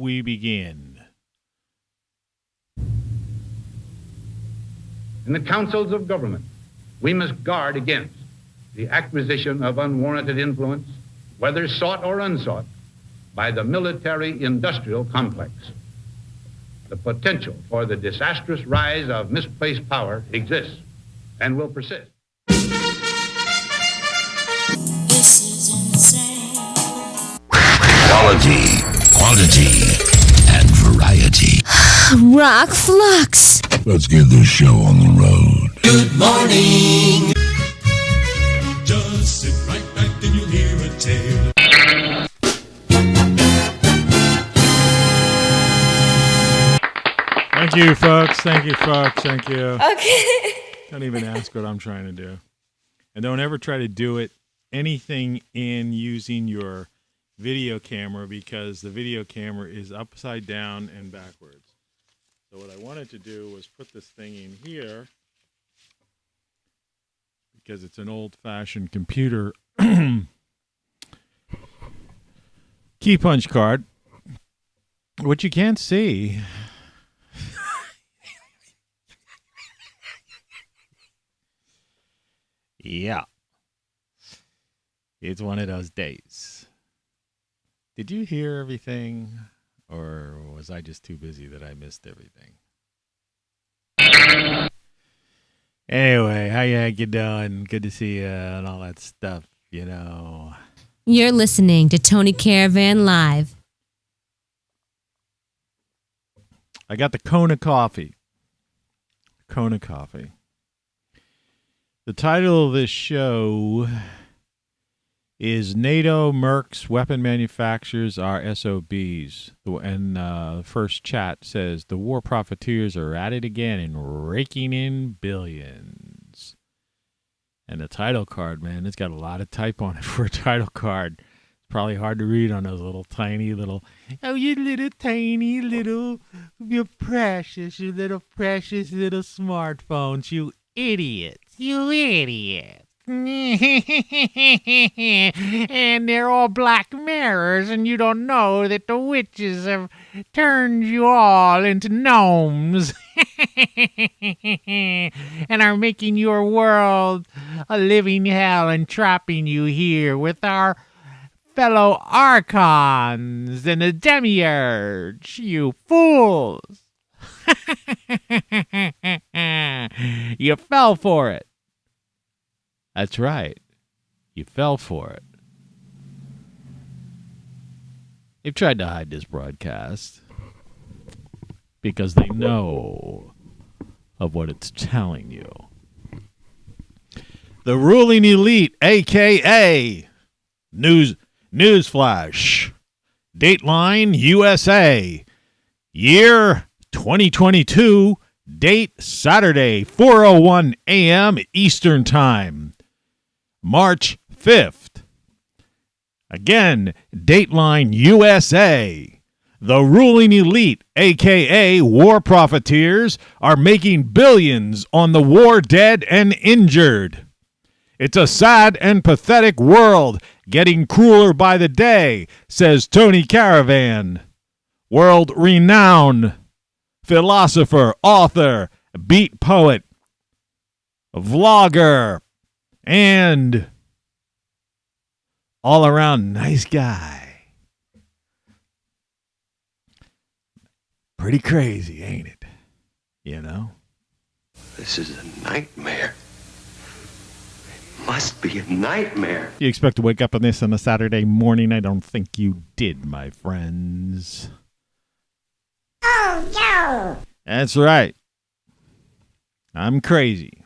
we begin. In the councils of government, we must guard against the acquisition of unwarranted influence, whether sought or unsought, by the military-industrial complex. The potential for the disastrous rise of misplaced power exists and will persist. This is insane. Quality, quantity, and variety. ROCKFLUX. Let's get this show on the road. Good morning. Just sit right back and you'll hear a tale. Thank you, folks. Thank you, folks. Thank you. Okay. Don't even ask what I'm trying to do. And don't ever try to do anything in using your video camera, because the video camera is upside down and backwards. So what I wanted to do was put this thing in here, because it's an old-fashioned computer key punch card, which you can't see. Yeah. It's one of those days. Did you hear everything? Or was I just too busy that I missed everything? Anyway, how you doing? Good to see you and all that stuff, you know. You're listening to Tony Caravan Live. I got the Kona coffee. Kona coffee. The title of this show is Nato, Mercs, Weapon Manufacturers are S.O.B.S. And the first chat says, the war-profiteers are at it again and raking in billions. And the title card, man, it's got a lot of type on it for a title card. It's probably hard to read on those little tiny little, oh, you little tiny little, you precious little smartphones, you idiots. You idiots. And they're all black mirrors, and you don't know that the witches have turned you all into gnomes and are making your world a living hell and trapping you here with our fellow archons and the demiurge, you fools. You fell for it. That's right. You fell for it. They've tried to hide this broadcast because they know of what it's telling you. The ruling elite, a.k.a. Newsflash. Dateline USA. Year 2022. Date Saturday, 4:01 a.m. Eastern Time. March 5th. Again, Dateline USA. The ruling elite, a.k.a. war-profiteers, are making billions on the war dead and injured. It's a sad and pathetic world, getting crueler by the day, says Tony Caravan. World-renowned philosopher, author, beat poet, vlogger, and all-around nice guy. Pretty crazy, ain't it? You know? This is a nightmare. It must be a nightmare. You expect to wake up on this on a Saturday morning? I don't think you did, my friends. Oh, no. That's right. I'm crazy.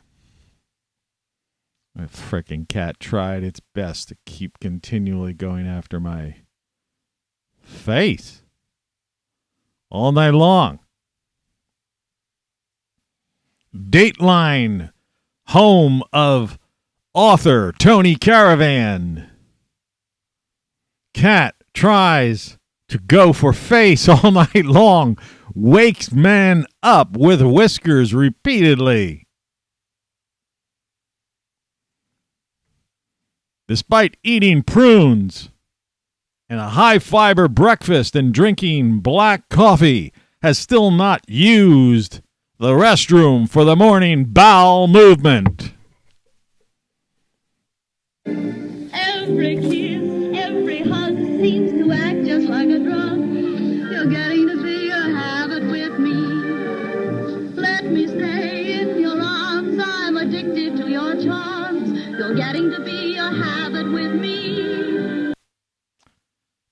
My frickin' cat tried its best to keep continually going after my face all night long. Dateline, home of author Tony Caravan. Cat tries to go for face all night long, wakes man up with whiskers repeatedly. Despite eating prunes and a high-fiber breakfast and drinking black coffee has still not used the restroom for the morning bowel movement. Every kiss, every hug seems to act just like a drug. You're getting to be a habit with me. Let me stay in your arms. I'm addicted to your charms. You're getting to be a habit with me.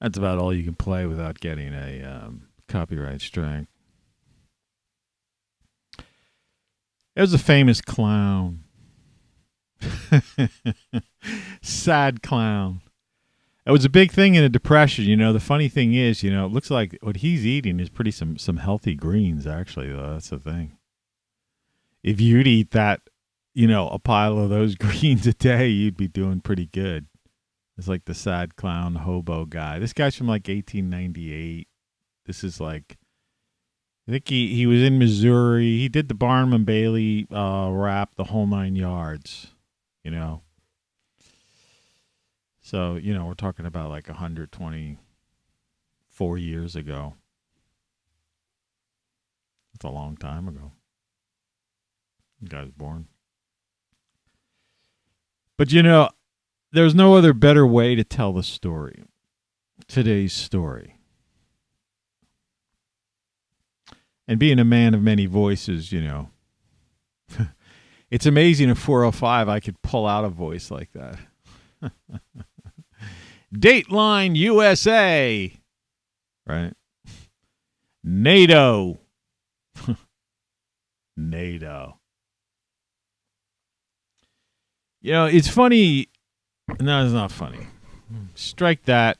That's about all you can play without getting a copyright strike. There's a famous clown. Sad clown. It was a big thing in the Depression. You know, the funny thing is, you know, it looks like what he's eating is pretty some healthy greens, actually, though. That's the thing. If you'd eat that, you know, a pile of those greens a day, you'd be doing pretty good. It's like the sad clown hobo guy. This guy's from like 1898. This is like, I think he was in Missouri. He did the Barnum and Bailey rap, the whole 9 yards, you know. So, you know, we're talking about like 124 years ago. That's a long time ago. The guy was born. But, you know, there's no other better way to tell the story. Today's story. And being a man of many voices, you know, it's amazing at 4:05 I could pull out a voice like that. Dateline USA, right? NATO. NATO. You know, it's funny. No, it's not funny. Strike that.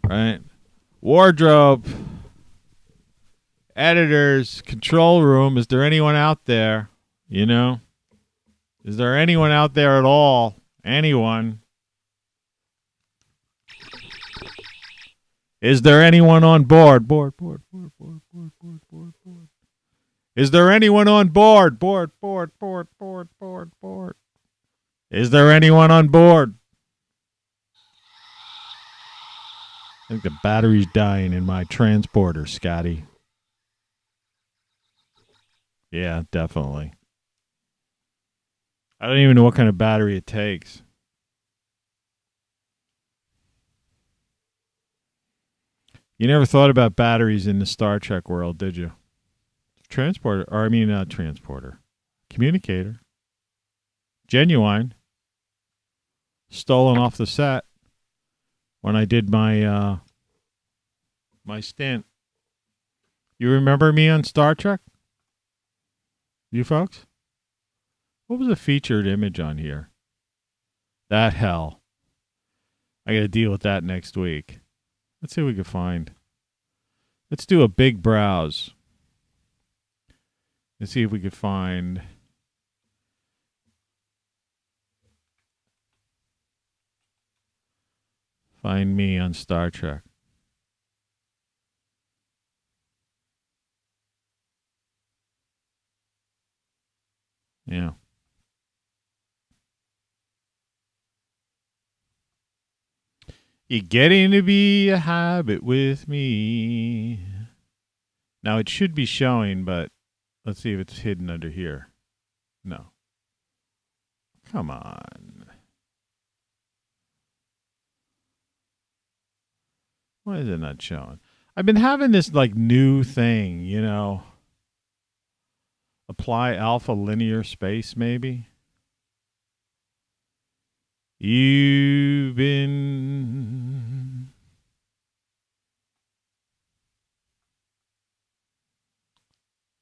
Right? Wardrobe. Editors. Control room. Is there anyone out there? You know? Is there anyone out there at all? Anyone? Is there anyone on board? Board. Is there anyone on board? Board. Is there anyone on board? I think the battery's dying in my transporter, Scotty. Yeah, definitely. I don't even know what kind of battery it takes. You never thought about batteries in the Star Trek world, did you? Transporter. Communicator. Genuine. Stolen off the set when I did my my stint. You remember me on Star Trek? You folks? What was the featured image on here? That hell. I got to deal with that next week. Let's see what we can find. Let's do a big browse. Let's see if we can find... Find me on Star Trek. Yeah. You're getting to be a habit with me. Now it should be showing, but let's see if it's hidden under here. No. Come on. Why is it not showing? I've been having this like new thing, you know. Apply alpha linear space, maybe. You've been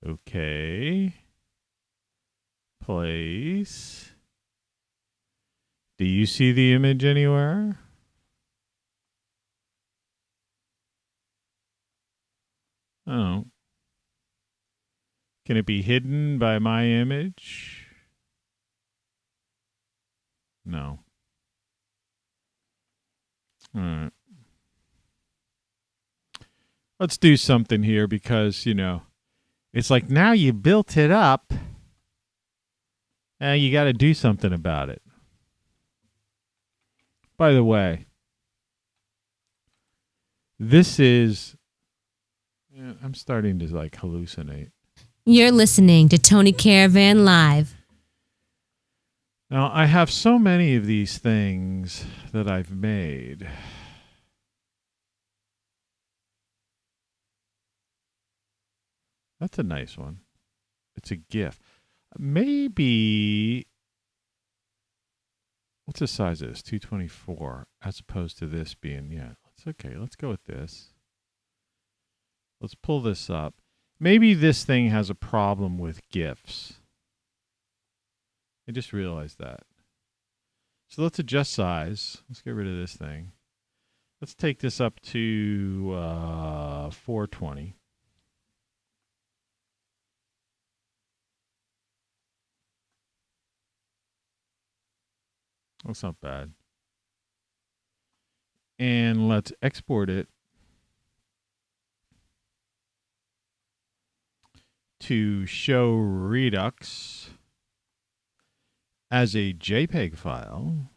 okay. Place. Do you see the image anywhere? Oh. Can it be hidden by my image? No. All right. Let's do something here because, you know, it's like now you built it up. You got to do something about it. By the way, This is... I'm starting to like hallucinate. You're listening to Tony Caravan Live. Now, I have so many of these things that I've made. That's a nice one. It's a GIF. Maybe... What's the size of this? 224, as opposed to this being, it's okay. Let's go with this. Let's pull this up. Maybe this thing has a problem with GIFs. I just realized that. So let's adjust size. Let's get rid of this thing. Let's take this up to 420. That's not bad. And let's export it to show Redux as a JPEG file.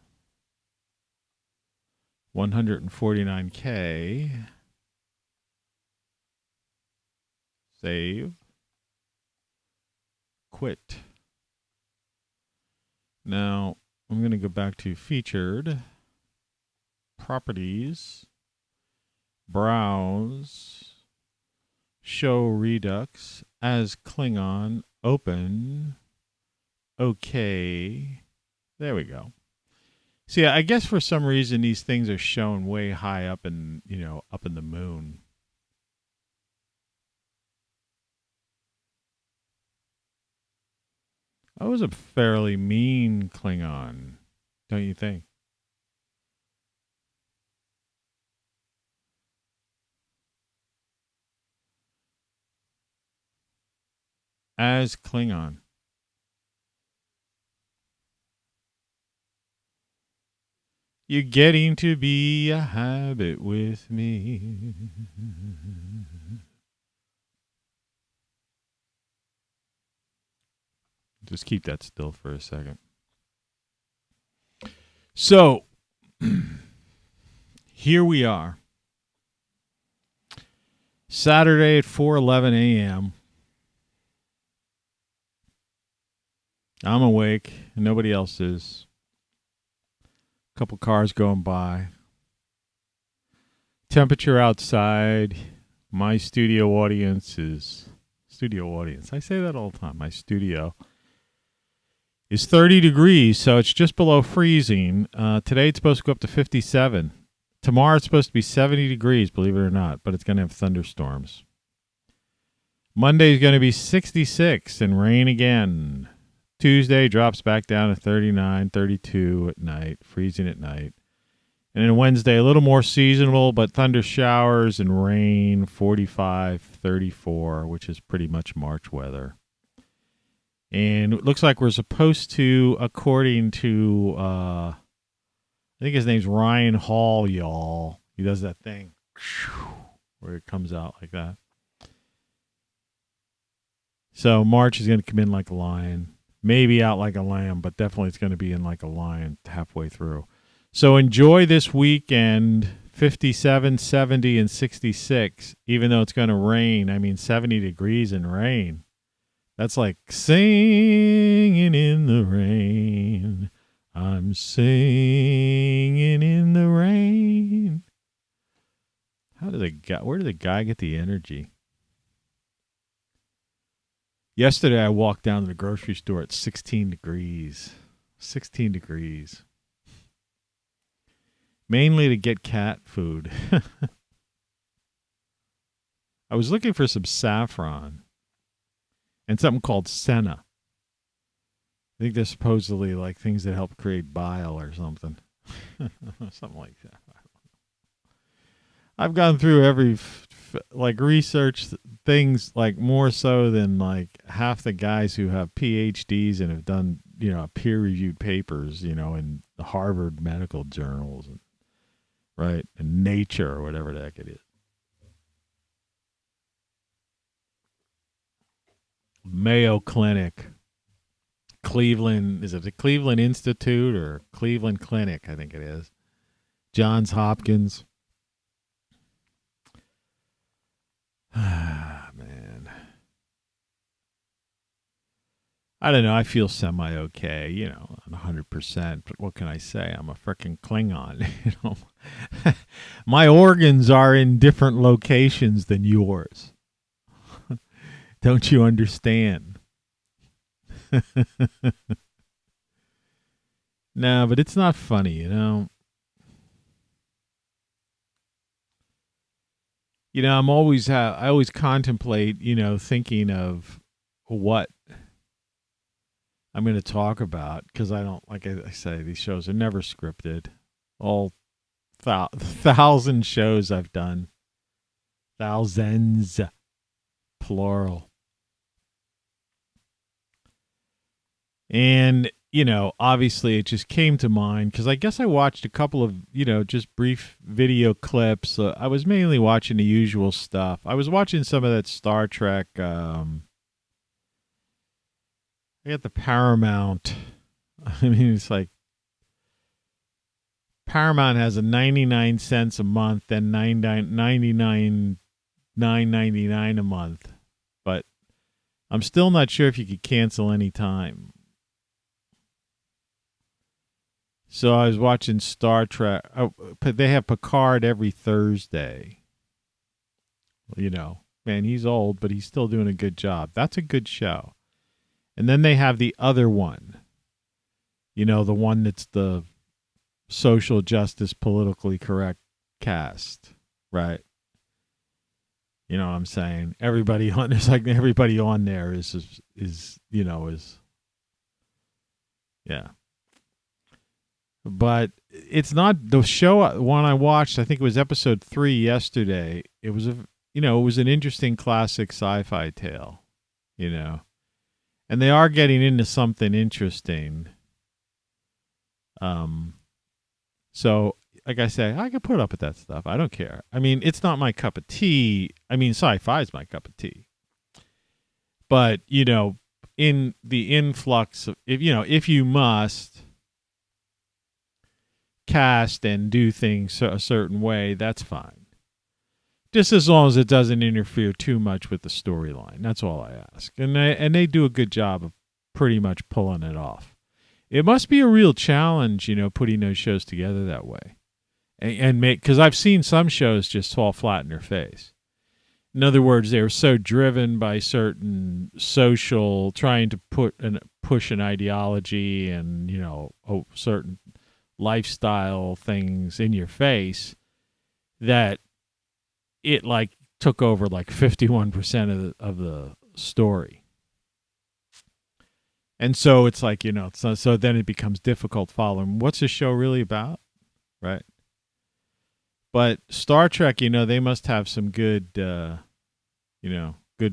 149K. Save. Quit. Now, I'm going to go back to featured, properties, browse, show Redux as Klingon, open, okay. There we go. See, I guess for some reason these things are shown way high up in, up in the moon. I was a fairly mean Klingon, don't you think? As Klingon. You're getting to be a habit with me. Just keep that still for a second. So, here we are. Saturday at 4:11 a.m. I'm awake, and nobody else is. A couple cars going by. Temperature outside. My studio audience is... Studio audience. I say that all the time. My studio is 30 degrees, so it's just below freezing. Today it's supposed to go up to 57. Tomorrow it's supposed to be 70 degrees, believe it or not, but it's going to have thunderstorms. Monday is going to be 66 and rain again. Tuesday drops back down to 39, 32 at night, freezing at night. And then Wednesday, a little more seasonal, but thunder showers and rain, 45, 34, which is pretty much March weather. And it looks like we're supposed to, according to, I think his name's Ryan Hall, y'all. He does that thing where it comes out like that. So March is going to come in like a lion. Maybe out like a lamb, but definitely it's going to be in like a lion halfway through. So enjoy this weekend, 57, 70, and 66, even though it's going to rain. I mean, 70 degrees and rain. That's like singing in the rain. I'm singing in the rain. Where did the guy get the energy? Yesterday, I walked down to the grocery store at 16 degrees. 16 degrees. Mainly to get cat food. I was looking for some saffron and something called senna. I think they're supposedly like things that help create bile or something. Something like that. I've gone through every research things like more so than like half the guys who have PhDs and have done, peer-reviewed papers, in the Harvard medical journals, and, right, and Nature or whatever the heck it is. Mayo Clinic. Cleveland, is it the Cleveland Institute or Cleveland Clinic? I think it is. Johns Hopkins. I don't know. I feel semi-okay, you know, not 100%. But what can I say? I'm a freaking Klingon, you know. My organs are in different locations than yours. Don't you understand? No, but it's not funny, you know. You know, I always contemplate, you know, thinking of what I'm going to talk about, because I don't, like I say, these shows are never scripted. All 1,000 shows I've done, thousands, plural. And, you know, obviously it just came to mind because I guess I watched a couple of, you know, just brief video clips. I was mainly watching the usual stuff. I was watching some of that Star Trek. I got the Paramount. I mean, it's like Paramount has a 99 cents a month and $9.99 a month. But I'm still not sure if you could cancel any time. So I was watching Star Trek. Oh, they have Picard every Thursday. You know, man, he's old, but he's still doing a good job. That's a good show. And then they have the other one. You know, the one that's the social justice, politically correct cast, right? You know what I'm saying? Everybody on there's like everybody on there is you know is yeah. But it's not the show one I watched. I think it was episode 3 yesterday. It was it was an interesting classic sci-fi tale, you know, and they are getting into something interesting. So like I say, I can put up with that stuff. I don't care. I mean, it's not my cup of tea. I mean, sci-fi is my cup of tea. But you know, in the influx of if you must cast and do things a certain way, that's fine. Just as long as it doesn't interfere too much with the storyline. That's all I ask. And they do a good job of pretty much pulling it off. It must be a real challenge, you know, putting those shows together that way. And make, because I've seen some shows just fall flat in their face. In other words, they're so driven by certain social, trying to push an ideology and, you know, certain lifestyle things in your face that it like took over like 51% of the story. And so it's like, you know, so then it becomes difficult following. What's the show really about? Right. But Star Trek, you know, they must have some good, good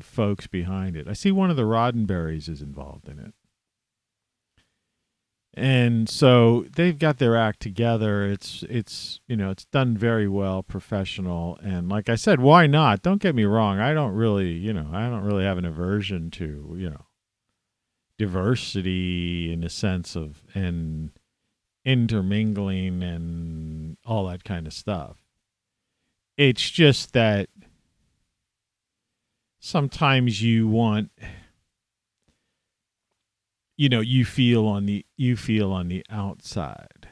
folks behind it. I see one of the Roddenberrys is involved in it. And so they've got their act together. It's done very well, professional. And like I said, why not? Don't get me wrong. I don't really have an aversion to, diversity in the sense of and intermingling and all that kind of stuff. It's just that sometimes you want, you feel on the outside,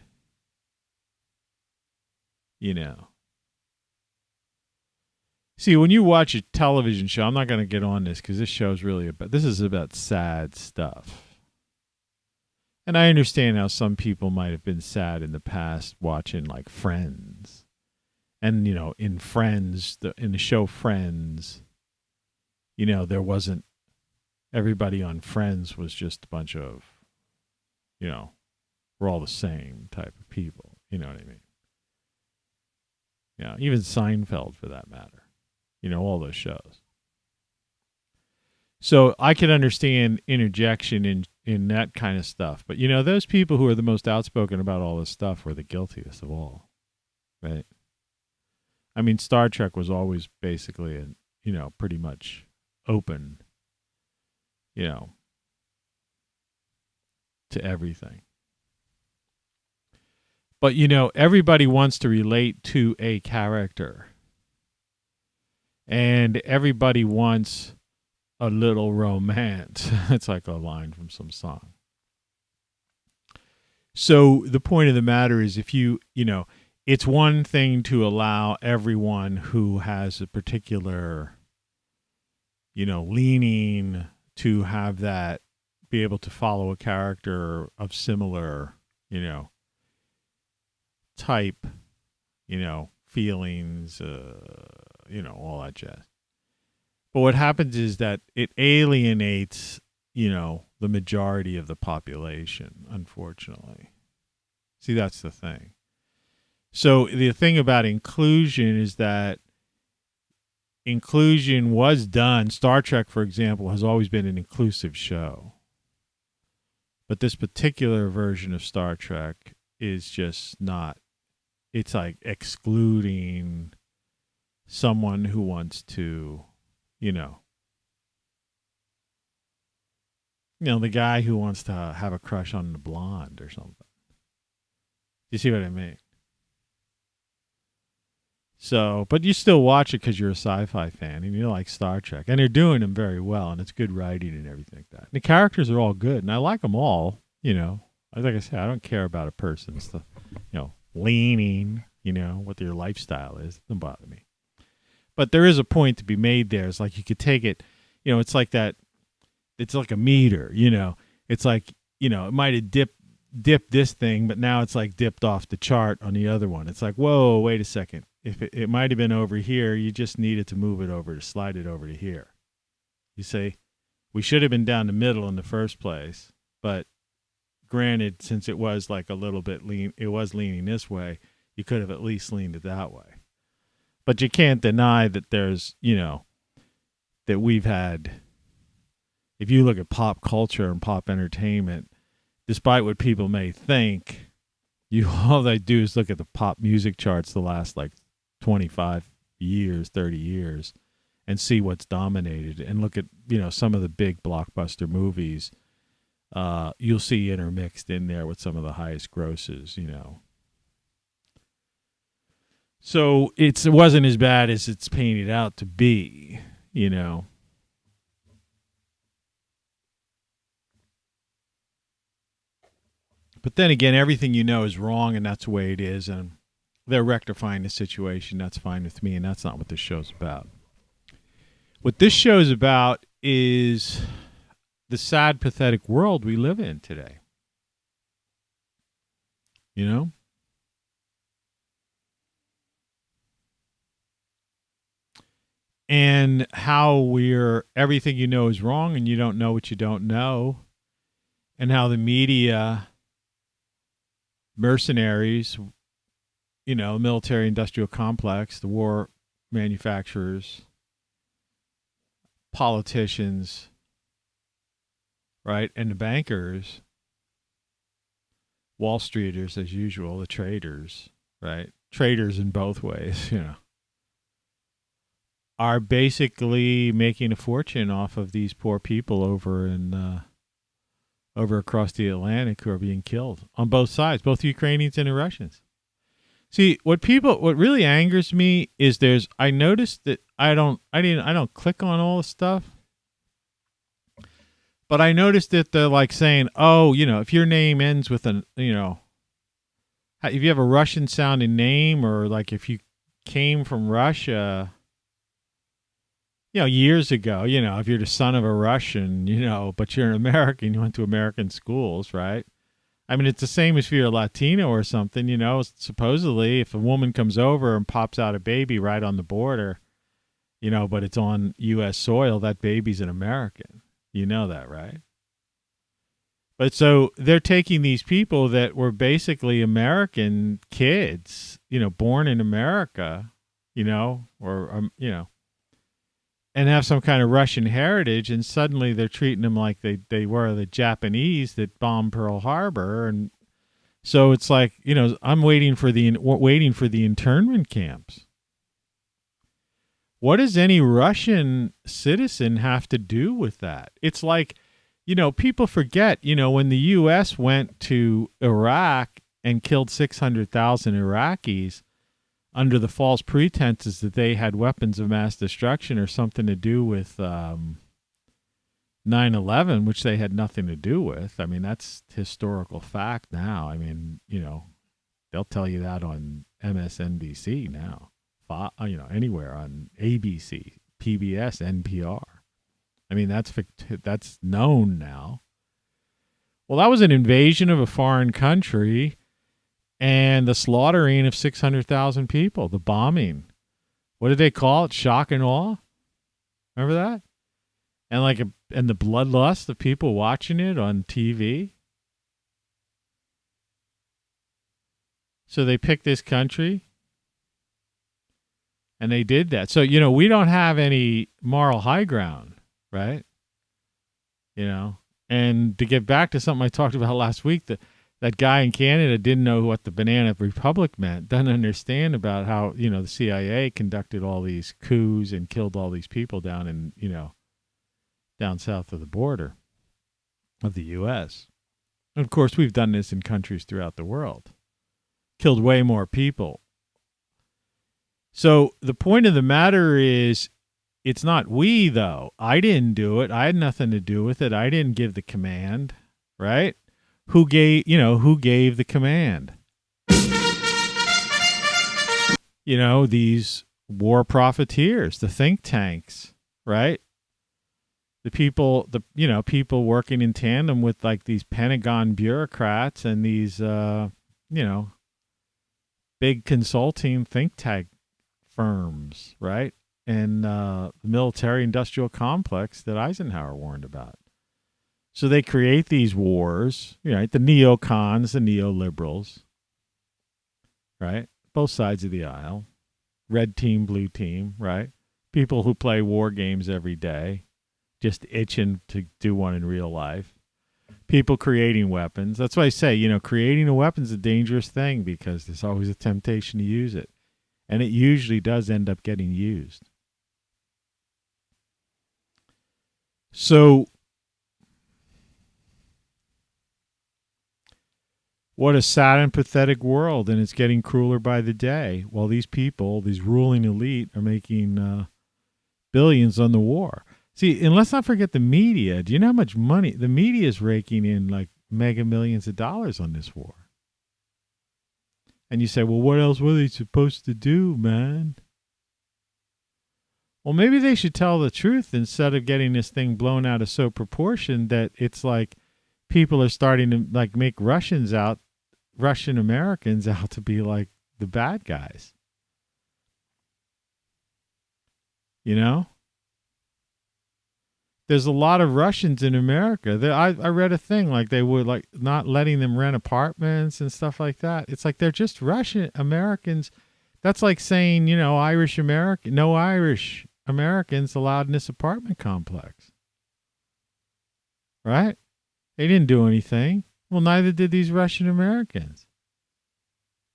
See, when you watch a television show, I'm not going to get on this because this is about sad stuff. And I understand how some people might have been sad in the past watching like Friends. And, in Friends, in the show Friends, there wasn't, everybody on Friends was just a bunch of, we're all the same type of people. You know what I mean? Yeah, even Seinfeld for that matter. All those shows. So I can understand interjection in that kind of stuff. But, those people who are the most outspoken about all this stuff were the guiltiest of all. Right? I mean, Star Trek was always basically, pretty much open, to everything. But, everybody wants to relate to a character. And everybody wants a little romance. It's like a line from some song. So the point of the matter is, if you know, it's one thing to allow everyone who has a particular, leaning to have that, be able to follow a character of similar, type, feelings, all that jazz. But what happens is that it alienates, the majority of the population, unfortunately. See, that's the thing. So the thing about inclusion is that inclusion was done. Star Trek, for example, has always been an inclusive show. But this particular version of Star Trek is just not. It's like excluding someone who wants to, the guy who wants to have a crush on the blonde or something. You see what I mean? So, but you still watch it because you're a sci-fi fan and you like Star Trek. And they're doing them very well, and it's good writing and everything like that. And the characters are all good, and I like them all, Like I said, I don't care about a person's, leaning, what their lifestyle is. It doesn't bother me. But there is a point to be made there. It's like you could take it, it's like that, it's like a meter, It's like, it might have dipped this thing, but now it's like dipped off the chart on the other one. It's like, whoa, wait a second. If it might have been over here, you just needed to move it over, to slide it over to here. You say, we should have been down the middle in the first place, but granted, since it was like a little bit it was leaning this way, you could have at least leaned it that way. But you can't deny that there's, that we've had, if you look at pop culture and pop entertainment, despite what people may think, all they do is look at the pop music charts the last like 25 years, 30 years, and see what's dominated, and look at, some of the big blockbuster movies. You'll see intermixed in there with some of the highest grosses, So it wasn't as bad as it's painted out to be, But then again, everything is wrong, and that's the way it is, and they're rectifying the situation. That's fine with me, and that's not what this show's about. What this show's about is the sad, pathetic world we live in today. And how everything is wrong, and you don't know what you don't know, and how the media, mercenaries, military industrial complex, the war manufacturers, politicians, right, and the bankers, Wall Streeters as usual, the traders, right, traders in both ways, are basically making a fortune off of these poor people over across the Atlantic who are being killed on both sides, both the Ukrainians and the Russians. See, what really angers me is I noticed that I don't click on all the stuff, but I noticed that they're like saying, oh, if your name ends with if you have a Russian sounding name, or like if you came from Russia, years ago, if you're the son of a Russian, but you're an American, you went to American schools, right? I mean, it's the same as if you're a Latino or something, supposedly if a woman comes over and pops out a baby right on the border, but it's on U.S. soil, that baby's an American. You know that, right? But so they're taking these people that were basically American kids, born in America, and have some kind of Russian heritage, and suddenly they're treating them like they were the Japanese that bombed Pearl Harbor, and so it's like, I'm waiting for the internment camps. What does any Russian citizen have to do with that? It's like, people forget, when the U.S. went to Iraq and killed 600,000 Iraqis, under the false pretenses that they had weapons of mass destruction or something to do with 9/11, which they had nothing to do with. I mean, that's historical fact now. I mean, they'll tell you that on MSNBC now, anywhere on ABC, PBS, NPR. I mean, that's known now. Well, that was an invasion of a foreign country and the slaughtering of 600,000 people, the bombing. What did they call it? Shock and awe? Remember that? And the bloodlust of people watching it on TV. So they picked this country and they did that. So, we don't have any moral high ground, right? And to get back to something I talked about last week, that guy in Canada didn't know what the Banana Republic meant, doesn't understand about how, the CIA conducted all these coups and killed all these people down in, down south of the border of the U.S. And of course, we've done this in countries throughout the world. Killed way more people. So the point of the matter is, it's not we, though. I didn't do it. I had nothing to do with it. I didn't give the command, right? Who gave the command? These war-profiteers, the think tanks, right? The people, people working in tandem with like these Pentagon bureaucrats and these, big consulting think tank firms, right? And the military-industrial complex that Eisenhower warned about. So they create these wars, the neocons, the neoliberals, right? Both sides of the aisle. Red team, blue team, right? People who play war games every day, just itching to do one in real life. People creating weapons. That's why I say, creating a weapon is a dangerous thing because there's always a temptation to use it. And it usually does end up getting used. So, what a sad and pathetic world, and it's getting crueler by the day. While these people, these ruling elite, are making billions on the war. See, and let's not forget the media. Do you know how much money the media is raking in, like mega millions of dollars on this war? And you say, well, what else were they supposed to do, man? Well, maybe they should tell the truth instead of getting this thing blown out of so proportion that it's like people are starting to like make Russian Americans out to be like the bad guys. There's a lot of Russians in America. I read a thing like they would like not letting them rent apartments and stuff like that. It's like they're just Russian Americans. That's like saying, no Irish Americans allowed in this apartment complex. Right? They didn't do anything. Well, neither did these Russian Americans.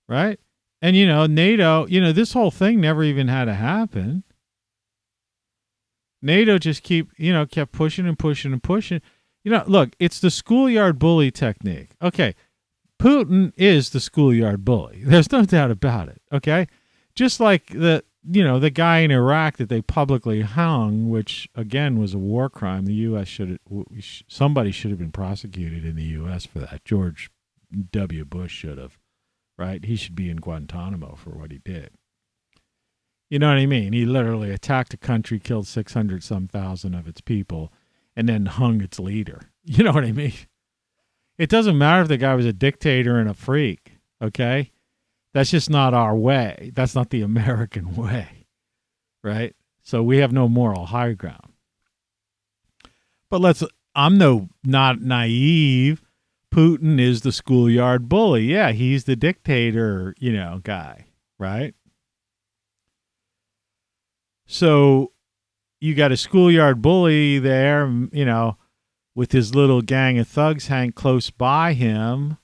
Right? And, NATO, this whole thing never even had to happen. NATO just kept pushing and pushing and pushing. Look, it's the schoolyard bully technique. Okay, Putin is the schoolyard bully. There's no doubt about it. Okay, just like the guy in Iraq that they publicly hung, which again was a war crime. The U.S. somebody should have been prosecuted in the U.S. for that. George W. Bush should have, right? He should be in Guantanamo for what he did. You know what I mean? He literally attacked a country, killed 600-some thousand of its people, and then hung its leader. You know what I mean? It doesn't matter if the guy was a dictator and a freak, okay? That's just not our way. That's not the American way, right? So we have no moral high ground. But I'm not naive. Putin is the schoolyard bully. Yeah, he's the dictator, guy, right? So you got a schoolyard bully there, with his little gang of thugs hang close by him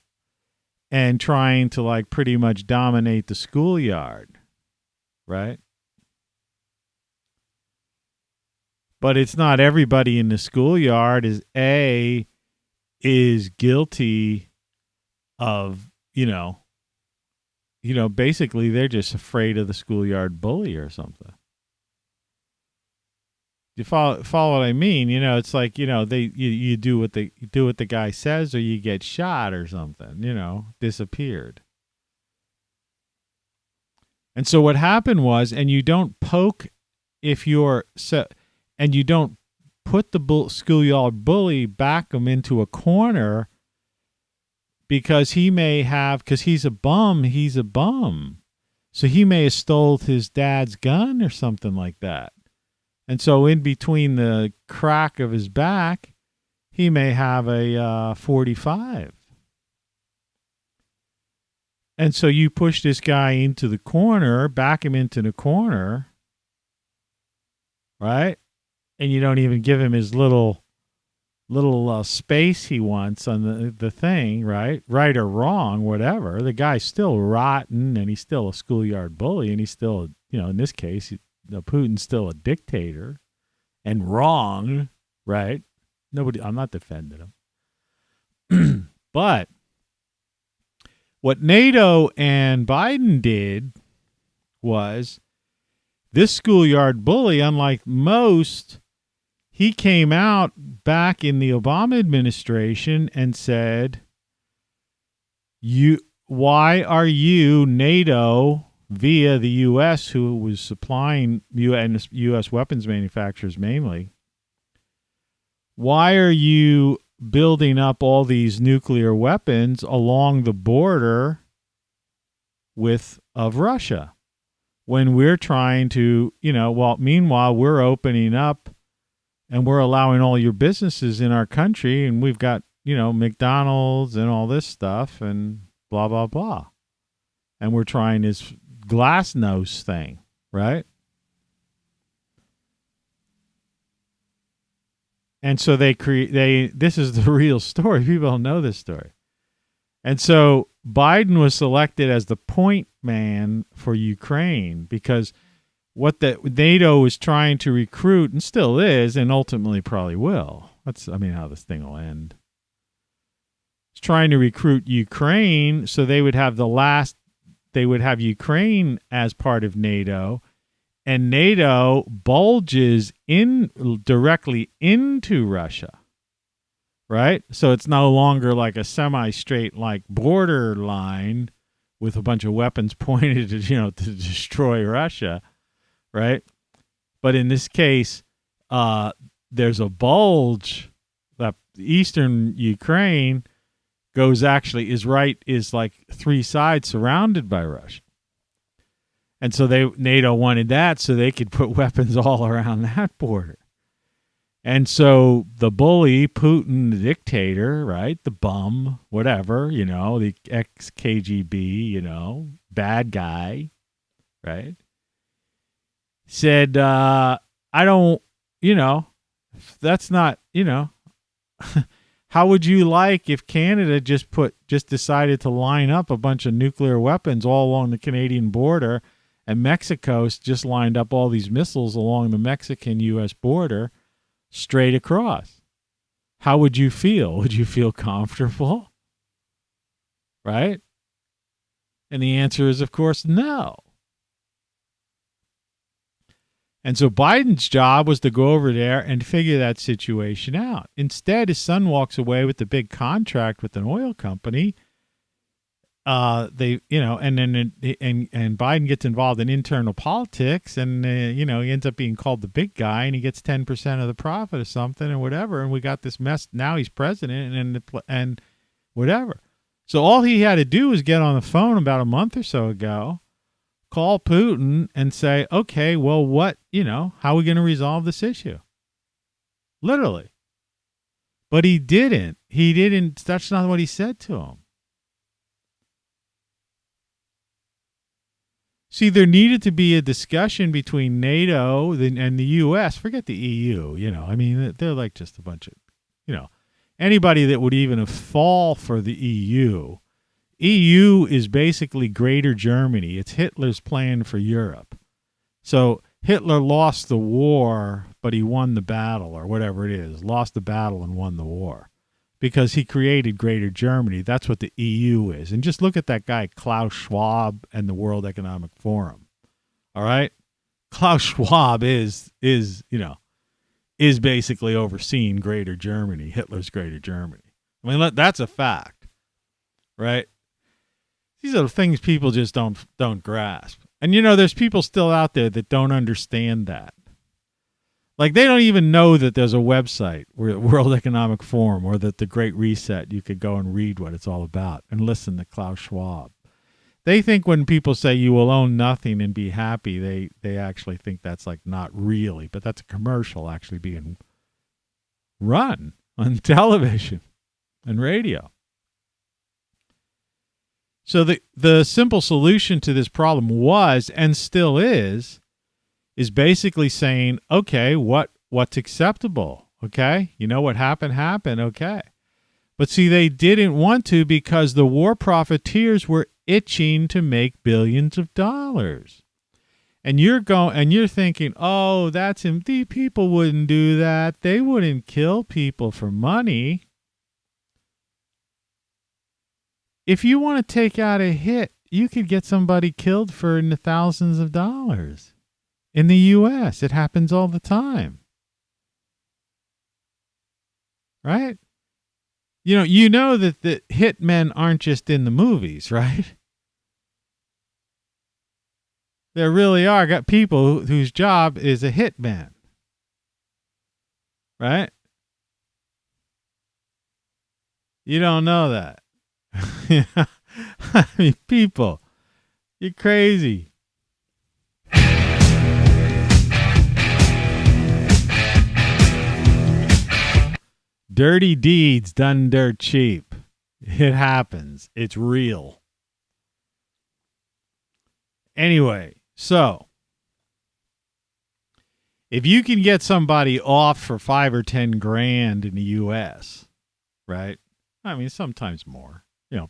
and trying to like pretty much dominate the schoolyard, right? But it's not everybody in the schoolyard is guilty of, basically they're just afraid of the schoolyard bully or something. You follow what I mean? You know, it's like, you know, you do what the guy says, or you get shot or something. You know, disappeared. And so what happened was, and you don't poke if you're and you don't put the schoolyard bully, back him into a corner, because because he's a bum. So he may have stole his dad's gun or something like that. And so in between the crack of his back, he may have a 45. And so you push this guy into the corner, back him into the corner, right? And you don't even give him his little space he wants on the thing, right? Right or wrong, whatever. The guy's still rotten, and he's still a schoolyard bully, and he's still, you know, in this case, Putin's still a dictator and wrong, right? I'm not defending him. But what Nato and Biden did was, this schoolyard bully, unlike most, he came out back in the Obama administration and said, why are you, NATO, via the U.S., who was supplying U.S. weapons manufacturers mainly, why are you building up all these nuclear weapons along the border of Russia, when we're trying to, meanwhile we're opening up and we're allowing all your businesses in our country, and we've got, McDonald's and all this stuff and blah, blah, blah. And we're trying this glasnost thing, right? And so this is the real story. People don't know this story. And so Biden was selected as the point man for Ukraine, because what the NATO is trying to recruit, and still is, and ultimately probably will. That's, how this thing will end. It's trying to recruit Ukraine, so they would have Ukraine as part of NATO, and NATO bulges directly into Russia, right? So it's no longer like a semi-straight border line with a bunch of weapons pointed to, to destroy Russia, right? But in this case, there's a bulge that eastern Ukraine is like three sides surrounded by Russia. And so NATO wanted that so they could put weapons all around that border. And so the bully, Putin, the dictator, right, the bum, whatever, the ex-KGB, bad guy, right, said, I don't, that's not, how would you like if Canada just decided to line up a bunch of nuclear weapons all along the Canadian border, and Mexico just lined up all these missiles along the Mexican-U.S. border straight across? How would you feel? Would you feel comfortable? Right? And the answer is, of course, no. And so Biden's job was to go over there and figure that situation out. Instead, his son walks away with the big contract with an oil company. And Biden gets involved in internal politics, and he ends up being called the big guy, and he gets 10% of the profit or something, or whatever. And we got this mess. Now he's president, and whatever. So all he had to do was get on the phone about a month or so ago, call Putin and say, okay, well, how are we going to resolve this issue? Literally. But he didn't. That's not what he said to him. See, there needed to be a discussion between NATO and the U.S. Forget the EU, they're like just a bunch of, anybody that would even fall for the EU. EU is basically Greater Germany. It's Hitler's plan for Europe. So Hitler lost the war, but he won the battle, or whatever it is. Lost the battle and won the war, because he created Greater Germany. That's what the EU is. And just look at that guy, Klaus Schwab, and the World Economic Forum. All right? Klaus Schwab is is basically overseeing Greater Germany, Hitler's Greater Germany. I mean, that's a fact, right? These are the things people just don't grasp. And, there's people still out there that don't understand that. Like, they don't even know that there's a website, World Economic Forum, or that the Great Reset, you could go and read what it's all about and listen to Klaus Schwab. They think when people say you will own nothing and be happy, they actually think that's like not really, but that's a commercial actually being run on television and radio. So the simple solution to this problem was, and still is basically saying, okay, what's acceptable? Okay, what happened, okay. But see, they didn't want to because the war profiteers were itching to make billions of dollars. And you're thinking, oh, the people wouldn't do that. They wouldn't kill people for money. If you want to take out a hit, you could get somebody killed for in the thousands of dollars. In the U.S., it happens all the time. Right? You know that the hitmen aren't just in the movies, right? There really are got people whose job is a hitman. Right? You don't know that. I mean, people, you're crazy. Dirty deeds done dirt cheap. It happens. It's real. Anyway, so if you can get somebody off for $5 or $10,000 in the U.S., right? I mean, sometimes more.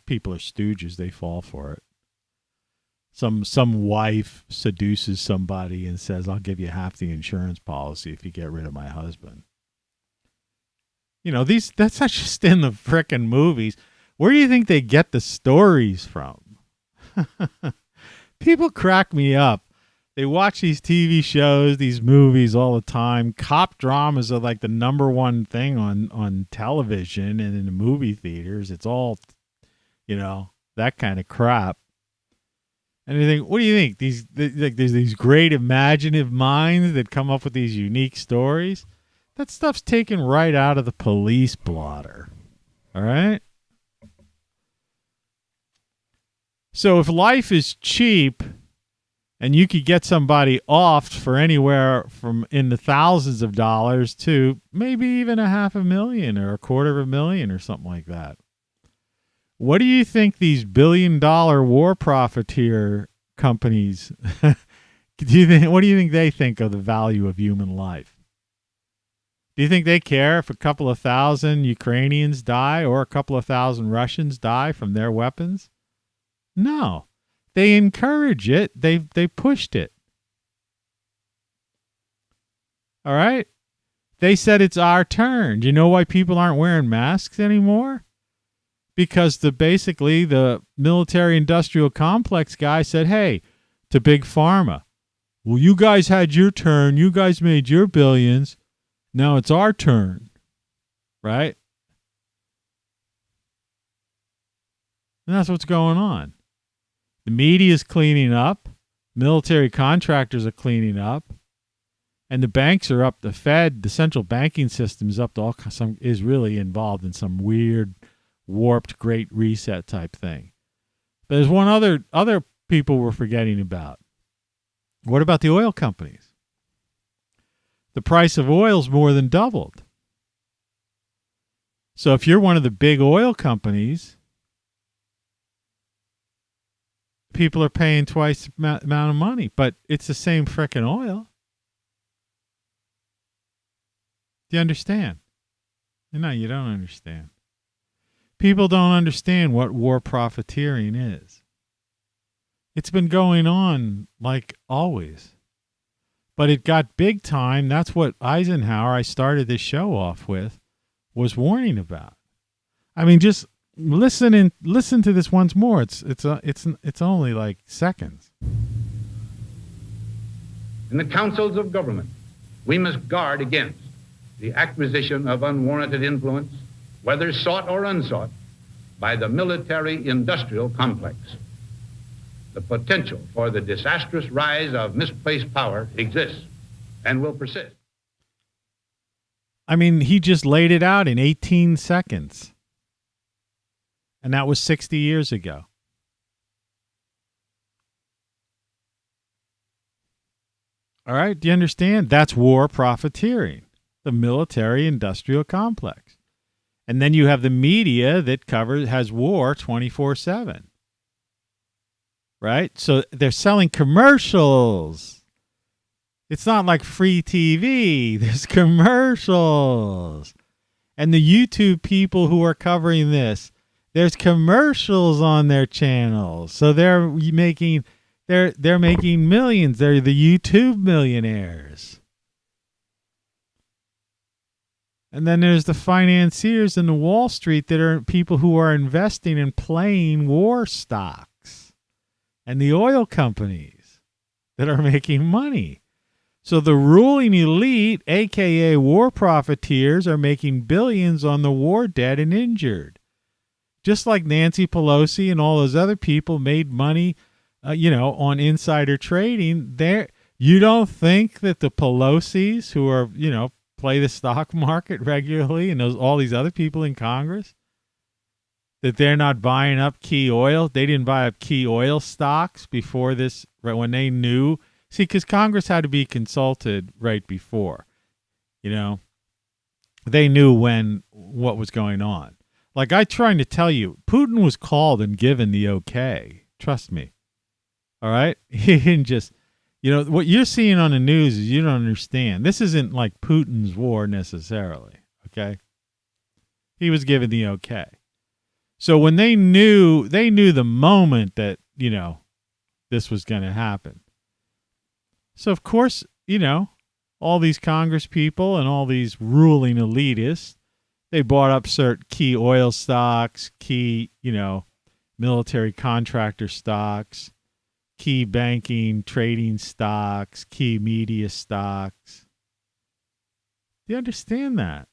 People are stooges. They fall for it. Some wife seduces somebody and says, I'll give you half the insurance policy if you get rid of my husband. That's not just in the frickin' movies. Where do you think they get the stories from? People crack me up. They watch these TV shows, these movies all the time. Cop dramas are like the number one thing on television and in the movie theaters. It's all, that kind of crap. And you think, what do you think? There's these great imaginative minds that come up with these unique stories. That stuff's taken right out of the police blotter. All right? So if life is cheap and you could get somebody off for anywhere from in the thousands of dollars to maybe even $500,000 or $250,000 or something like that. What do you think these billion-dollar war profiteer companies, what do you think they think of the value of human life? Do you think they care if a couple of thousand Ukrainians die or a couple of thousand Russians die from their weapons? No. They encourage it. They pushed it. All right? They said it's our turn. Do you know why people aren't wearing masks anymore? Because basically the military-industrial complex guy said, hey, to Big Pharma, well, you guys had your turn. You guys made your billions. Now it's our turn, right? And that's what's going on. The media is cleaning up. Military contractors are cleaning up. And the banks are up. The Fed, the central banking system is up to is really involved in some weird, warped Great Reset type thing. But there's one other people we're forgetting about. What about the oil companies? The price of oil's more than doubled. So if you're one of the big oil companies, people are paying twice the amount of money, but it's the same frickin' oil. Do you understand? No, you don't understand. People don't understand what war profiteering is. It's been going on like always. But it got big time. That's what Eisenhower, I started this show off with, was warning about. I mean, just listen to this once more. It's only like seconds. In the councils of government, we must guard against the acquisition of unwarranted influence, whether sought or unsought, by the military-industrial complex. The potential for the disastrous rise of misplaced power exists and will persist. I mean, he just laid it out in 18 seconds. And that was 60 years ago. All right, do you understand? That's war profiteering, the military-industrial complex. And then you have the media that has war 24/7. Right? So they're selling commercials. It's not like free TV. There's commercials. And the YouTube people who are covering this, there's commercials on their channels. So they're making millions. They're the YouTube millionaires. And then there's the financiers in the Wall Street that are people who are investing in playing war stocks. And the oil companies that are making money. So the ruling elite, a.k.a. war profiteers, are making billions on the war dead and injured. Just like Nancy Pelosi and all those other people made money, on insider trading. You don't think that the Pelosi's, who are, play the stock market regularly, and all these other people in Congress, that they're not buying up key oil? They didn't buy up key oil stocks before this, right, when they knew. See, because Congress had to be consulted right before. They knew what was going on. Like I'm trying to tell you, Putin was called and given the okay. Trust me. All right? He didn't just, what you're seeing on the news is you don't understand. This isn't like Putin's war necessarily, okay? He was given the okay. So when they knew the moment that, this was going to happen. So, of course, all these Congress people and all these ruling elitists, they bought up certain key oil stocks, key, military contractor stocks, key banking, trading stocks, key media stocks. Do you understand that?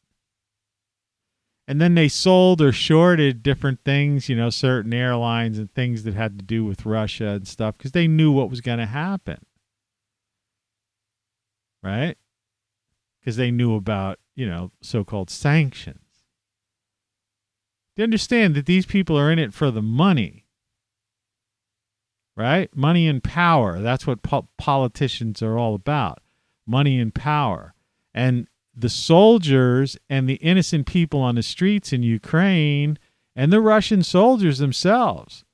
And then they sold or shorted different things, certain airlines and things that had to do with Russia and stuff because they knew what was going to happen. Right? Because they knew about, so-called sanctions. Do you understand that these people are in it for the money? Right? Money and power. That's what politicians are all about. Money and power. And the soldiers and the innocent people on the streets in Ukraine and the Russian soldiers themselves,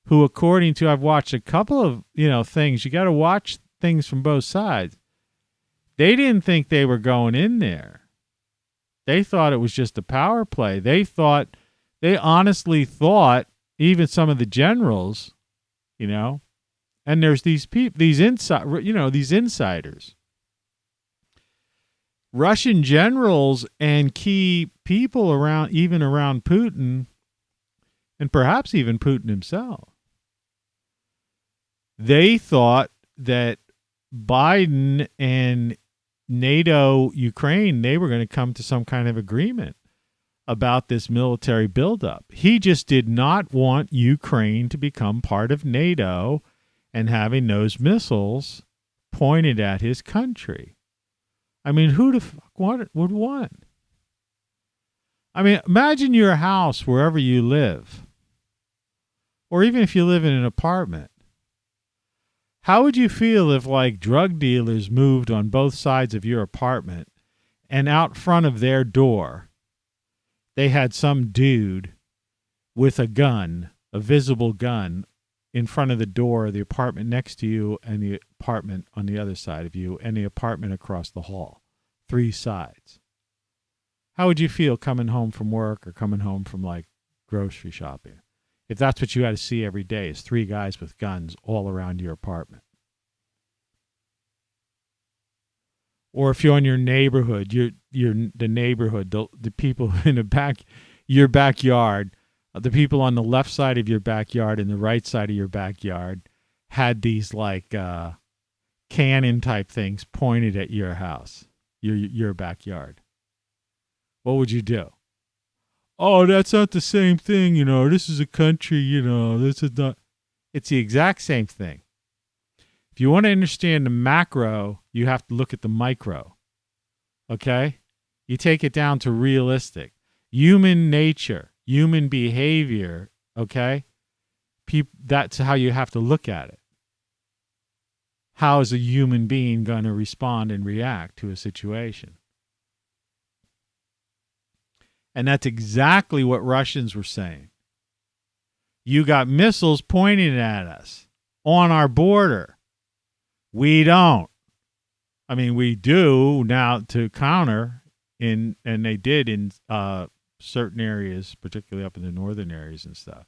who, according to, I've watched a couple of, things. You got to watch things from both sides. They didn't think they were going in there. They thought it was just a power play. They honestly thought, even some of the generals, and there's these people, these insiders. Russian generals and key people around Putin, and perhaps even Putin himself, they thought that Biden and NATO, Ukraine, they were going to come to some kind of agreement about this military buildup. He just did not want Ukraine to become part of NATO and having those missiles pointed at his country. I mean, who the fuck would want? I mean, imagine your house wherever you live, or even if you live in an apartment. How would you feel if, like, drug dealers moved on both sides of your apartment and out front of their door, they had some dude with a gun, a visible gun, in front of the door of the apartment next to you and the apartment on the other side of you and the apartment across the hall? 3 sides. How would you feel coming home from work or coming home from, like, grocery shopping? If that's what you had to see every day, is 3 guys with guns all around your apartment. Or if you're in your neighborhood, the neighborhood, the people in your backyard, the people on the left side of your backyard and the right side of your backyard had these, like, cannon type things pointed at your house, your backyard. what would you do? Oh, that's not the same thing, this is a country, this is not. It's the exact same thing. If you want to understand the macro, you have to look at the micro. Okay? You take it down to realistic. Human nature, human behavior, okay? That's how you have to look at it. How is a human being going to respond and react to a situation? And that's exactly what Russians were saying. You got missiles pointing at us on our border. We don't. I mean, we do now to counter, and they did in certain areas, particularly up in the northern areas and stuff.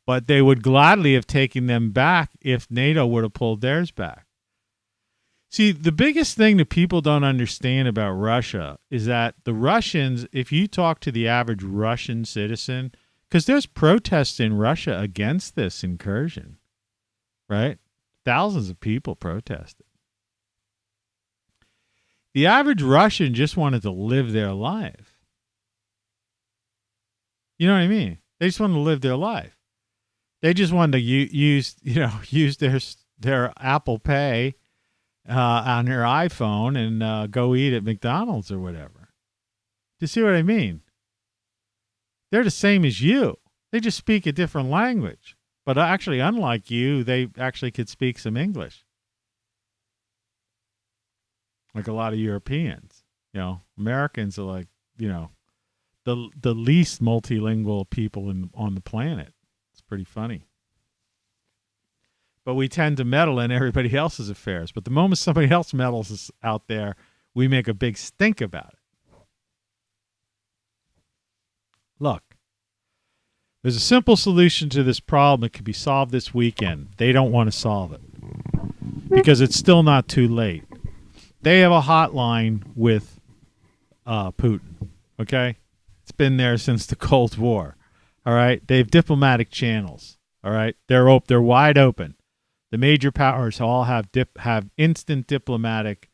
But they would gladly have taken them back if NATO would have pulled theirs back. See, the biggest thing that people don't understand about Russia is that the Russians, if you talk to the average Russian citizen, because there's protests in Russia against this incursion, right? Thousands of people protested. The average Russian just wanted to live their life. You know what I mean? They just wanted to live their life. They just wanted to use their Apple Pay on their iPhone and go eat at McDonald's or whatever. Do you see what I mean? They're the same as you. They just speak a different language. But actually, unlike you, they actually could speak some English. Like a lot of Europeans. Americans are like, the least multilingual people on the planet. It's pretty funny. But we tend to meddle in everybody else's affairs. But the moment somebody else meddles out there, we make a big stink about it. Look, there's a simple solution to this problem that could be solved this weekend. They don't want to solve it because it's still not too late. They have a hotline with Putin, okay? It's been there since the Cold War, all right? They have diplomatic channels, all right? They're wide open. The major powers all have instant diplomatic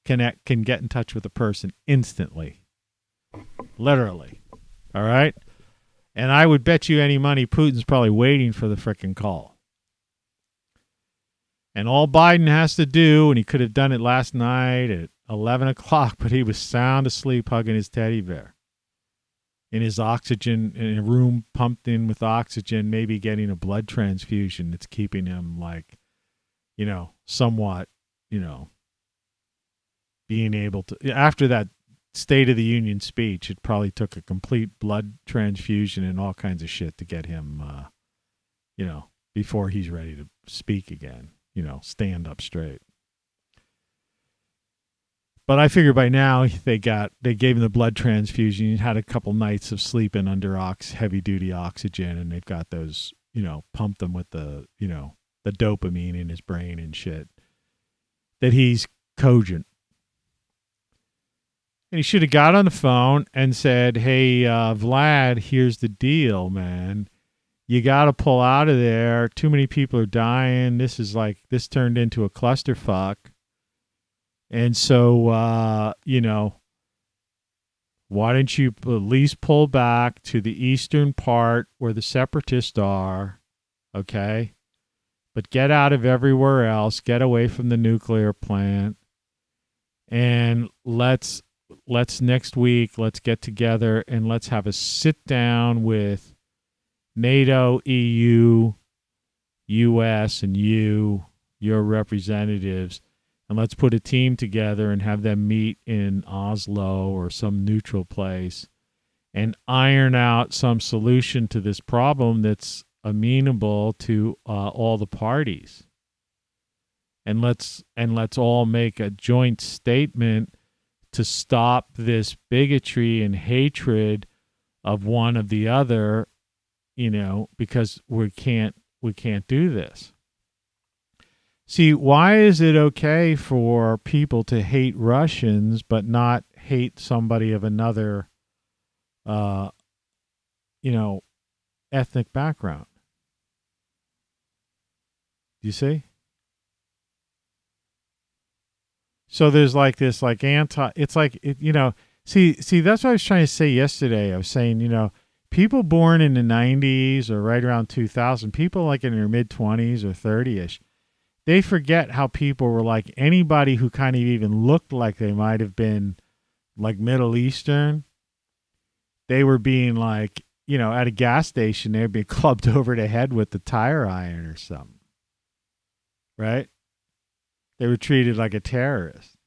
can get in touch with a person instantly, literally, all right? And I would bet you any money Putin's probably waiting for the frickin' call. And all Biden has to do, and he could have done it last night at 11 o'clock, but he was sound asleep hugging his teddy bear. In his oxygen, in a room pumped in with oxygen, maybe getting a blood transfusion that's keeping him like, somewhat, being able to, after that State of the Union speech, it probably took a complete blood transfusion and all kinds of shit to get him, before he's ready to speak again, stand up straight. But I figure by now they gave him the blood transfusion. He had a couple nights of sleeping under heavy duty oxygen, and they've got those, pumped them with the dopamine in his brain and shit, that he's cogent. And he should have got on the phone and said, hey, Vlad, here's the deal, man. You got to pull out of there. Too many people are dying. This turned into a clusterfuck. And so, why don't you at least pull back to the eastern part where the separatists are, okay? But get out of everywhere else. Get away from the nuclear plant. And let's next week, let's get together and let's have a sit down with NATO, EU, US, and your representatives, and let's put a team together and have them meet in Oslo or some neutral place and iron out some solution to this problem that's amenable to all the parties. And let's all make a joint statement to stop this bigotry and hatred of one of the other, because we can't do this. See, why is it okay for people to hate Russians but not hate somebody of another, ethnic background? Do you see? So there's like this, like See, that's what I was trying to say yesterday. I was saying, people born in the 90s or right around 2000, people like in their mid-20s or 30ish, they forget how people were like anybody who kind of even looked like they might have been like Middle Eastern. They were being like, at a gas station, they'd be clubbed over the head with the tire iron or something. Right? They were treated like a terrorist.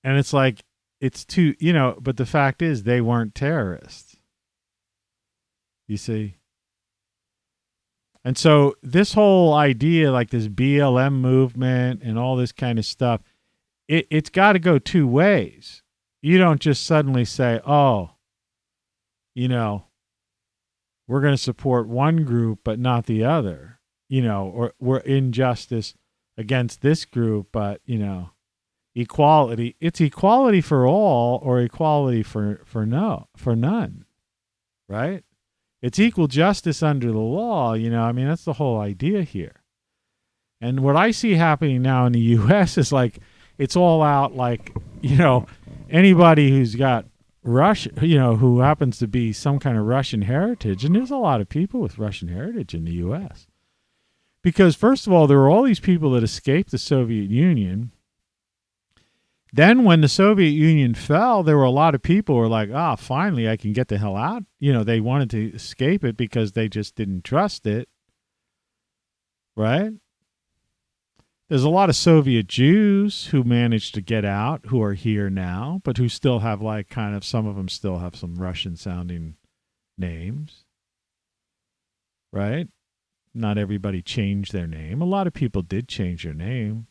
And it's like, it's too, but the fact is they weren't terrorists. You see? And so this whole idea, like this BLM movement and all this kind of stuff, it's got to go two ways. You don't just suddenly say, oh, we're going to support one group but not the other, or we're injustice against this group, but, equality. It's equality for all or equality for none, right? It's equal justice under the law, that's the whole idea here. And what I see happening now in the U.S. is like, it's all out like, anybody who's got Russia, who happens to be some kind of Russian heritage, and there's a lot of people with Russian heritage in the U.S. Because first of all, there were all these people that escaped the Soviet Union. Then when the Soviet Union fell, there were a lot of people who were like, finally I can get the hell out. They wanted to escape it because they just didn't trust it. Right? There's a lot of Soviet Jews who managed to get out, who are here now, but who still have some of them still have some Russian sounding names. Right? Not everybody changed their name. A lot of people did change their name.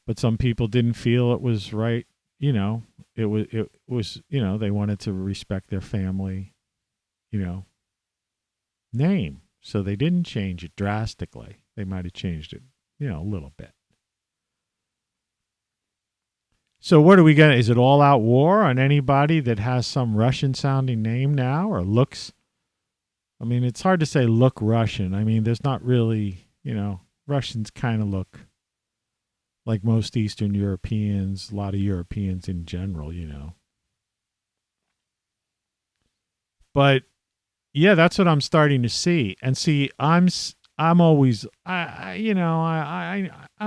But some people didn't feel it was right, it was they wanted to respect their family, name. So they didn't change it drastically. They might have changed it, a little bit. So what are we going to, is it all out war on anybody that has some Russian sounding name now or looks, it's hard to say look Russian. There's not really, Russians kind of look like most Eastern Europeans, a lot of Europeans in general, But yeah, that's what I'm starting to see. And see, I'm always, I'm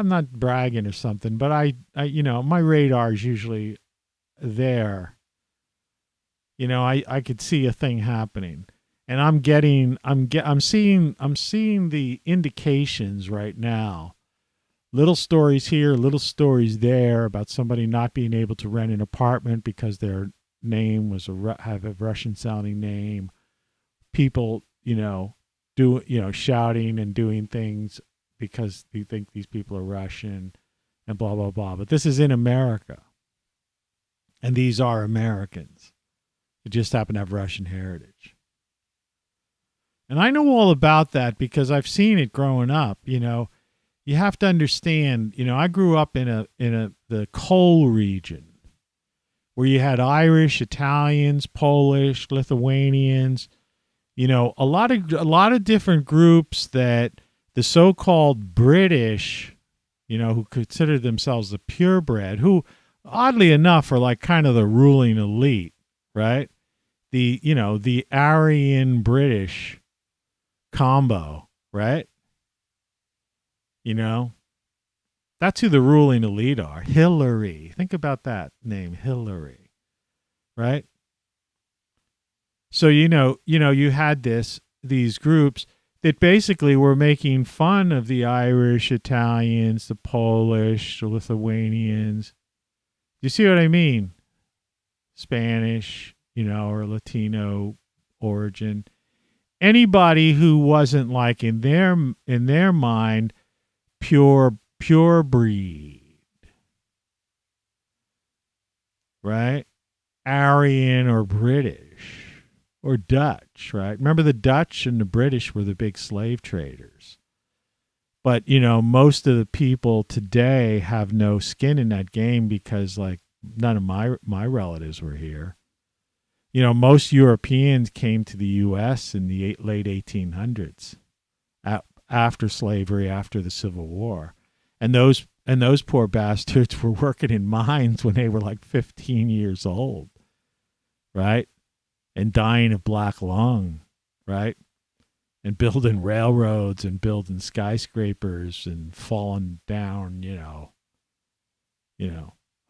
not bragging or something, but I my radar is usually there. I could see a thing happening, and I'm seeing the indications right now. Little stories here, little stories there about somebody not being able to rent an apartment because their name was have a Russian-sounding name. People, shouting and doing things because they think these people are Russian, and blah blah blah. But this is in America, and these are Americans. They just happen to have Russian heritage, and I know all about that because I've seen it growing up. You have to understand, I grew up in the coal region where you had Irish, Italians, Polish, Lithuanians, a lot of different groups that the so-called British, who consider themselves the purebred, who oddly enough are like kind of the ruling elite, right? The Aryan British combo, right? That's who the ruling elite are. Hillary. Think about that name, Hillary. Right? So, you had these groups that basically were making fun of the Irish, Italians, the Polish, the Lithuanians. You see what I mean? Spanish, or Latino origin. Anybody who wasn't like in their mind pure breed, right? Aryan or British or Dutch, right? Remember the Dutch and the British were the big slave traders. But, most of the people today have no skin in that game because like none of my relatives were here. Most Europeans came to the U.S. in the late 1800s after slavery, after the Civil War. And those And those poor bastards were working in mines when they were like 15 years old, right? And dying of black lung, right? And building railroads and building skyscrapers and falling down,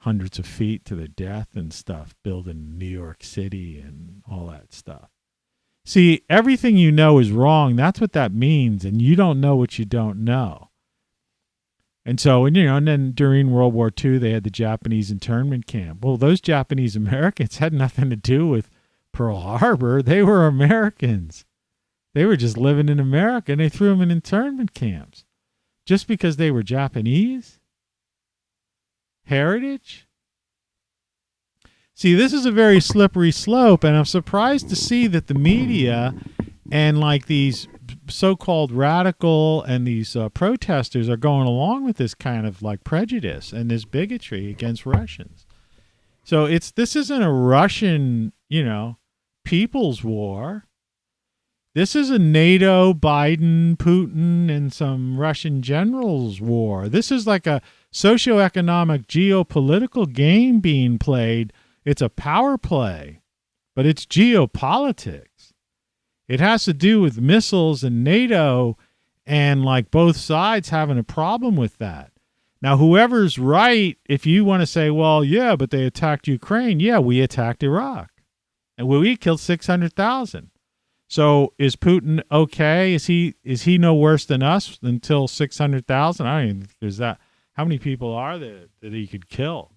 hundreds of feet to their death and stuff, building New York City and all that stuff. See, everything you know is wrong. That's what that means. And you don't know what you don't know. And so, and then during World War II, they had the Japanese internment camp. Well, those Japanese Americans had nothing to do with Pearl Harbor. They were Americans. They were just living in America, and they threw them in internment camps. Just because they were Japanese? Heritage? See, this is a very slippery slope, and I'm surprised to see that the media and like these so-called radical and these protesters are going along with this kind of like prejudice and this bigotry against Russians. So this isn't a Russian, people's war. This is a NATO, Biden, Putin, and some Russian generals' war. This is like a socioeconomic, geopolitical game being played. It's a power play, but it's geopolitics. It has to do with missiles and NATO and like both sides having a problem with that. Now, whoever's right, if you want to say, well, yeah, but they attacked Ukraine. Yeah, we attacked Iraq. And we killed 600,000. So is Putin okay? Is he no worse than us until 600,000? I don't even think there's that. How many people are there that he could kill?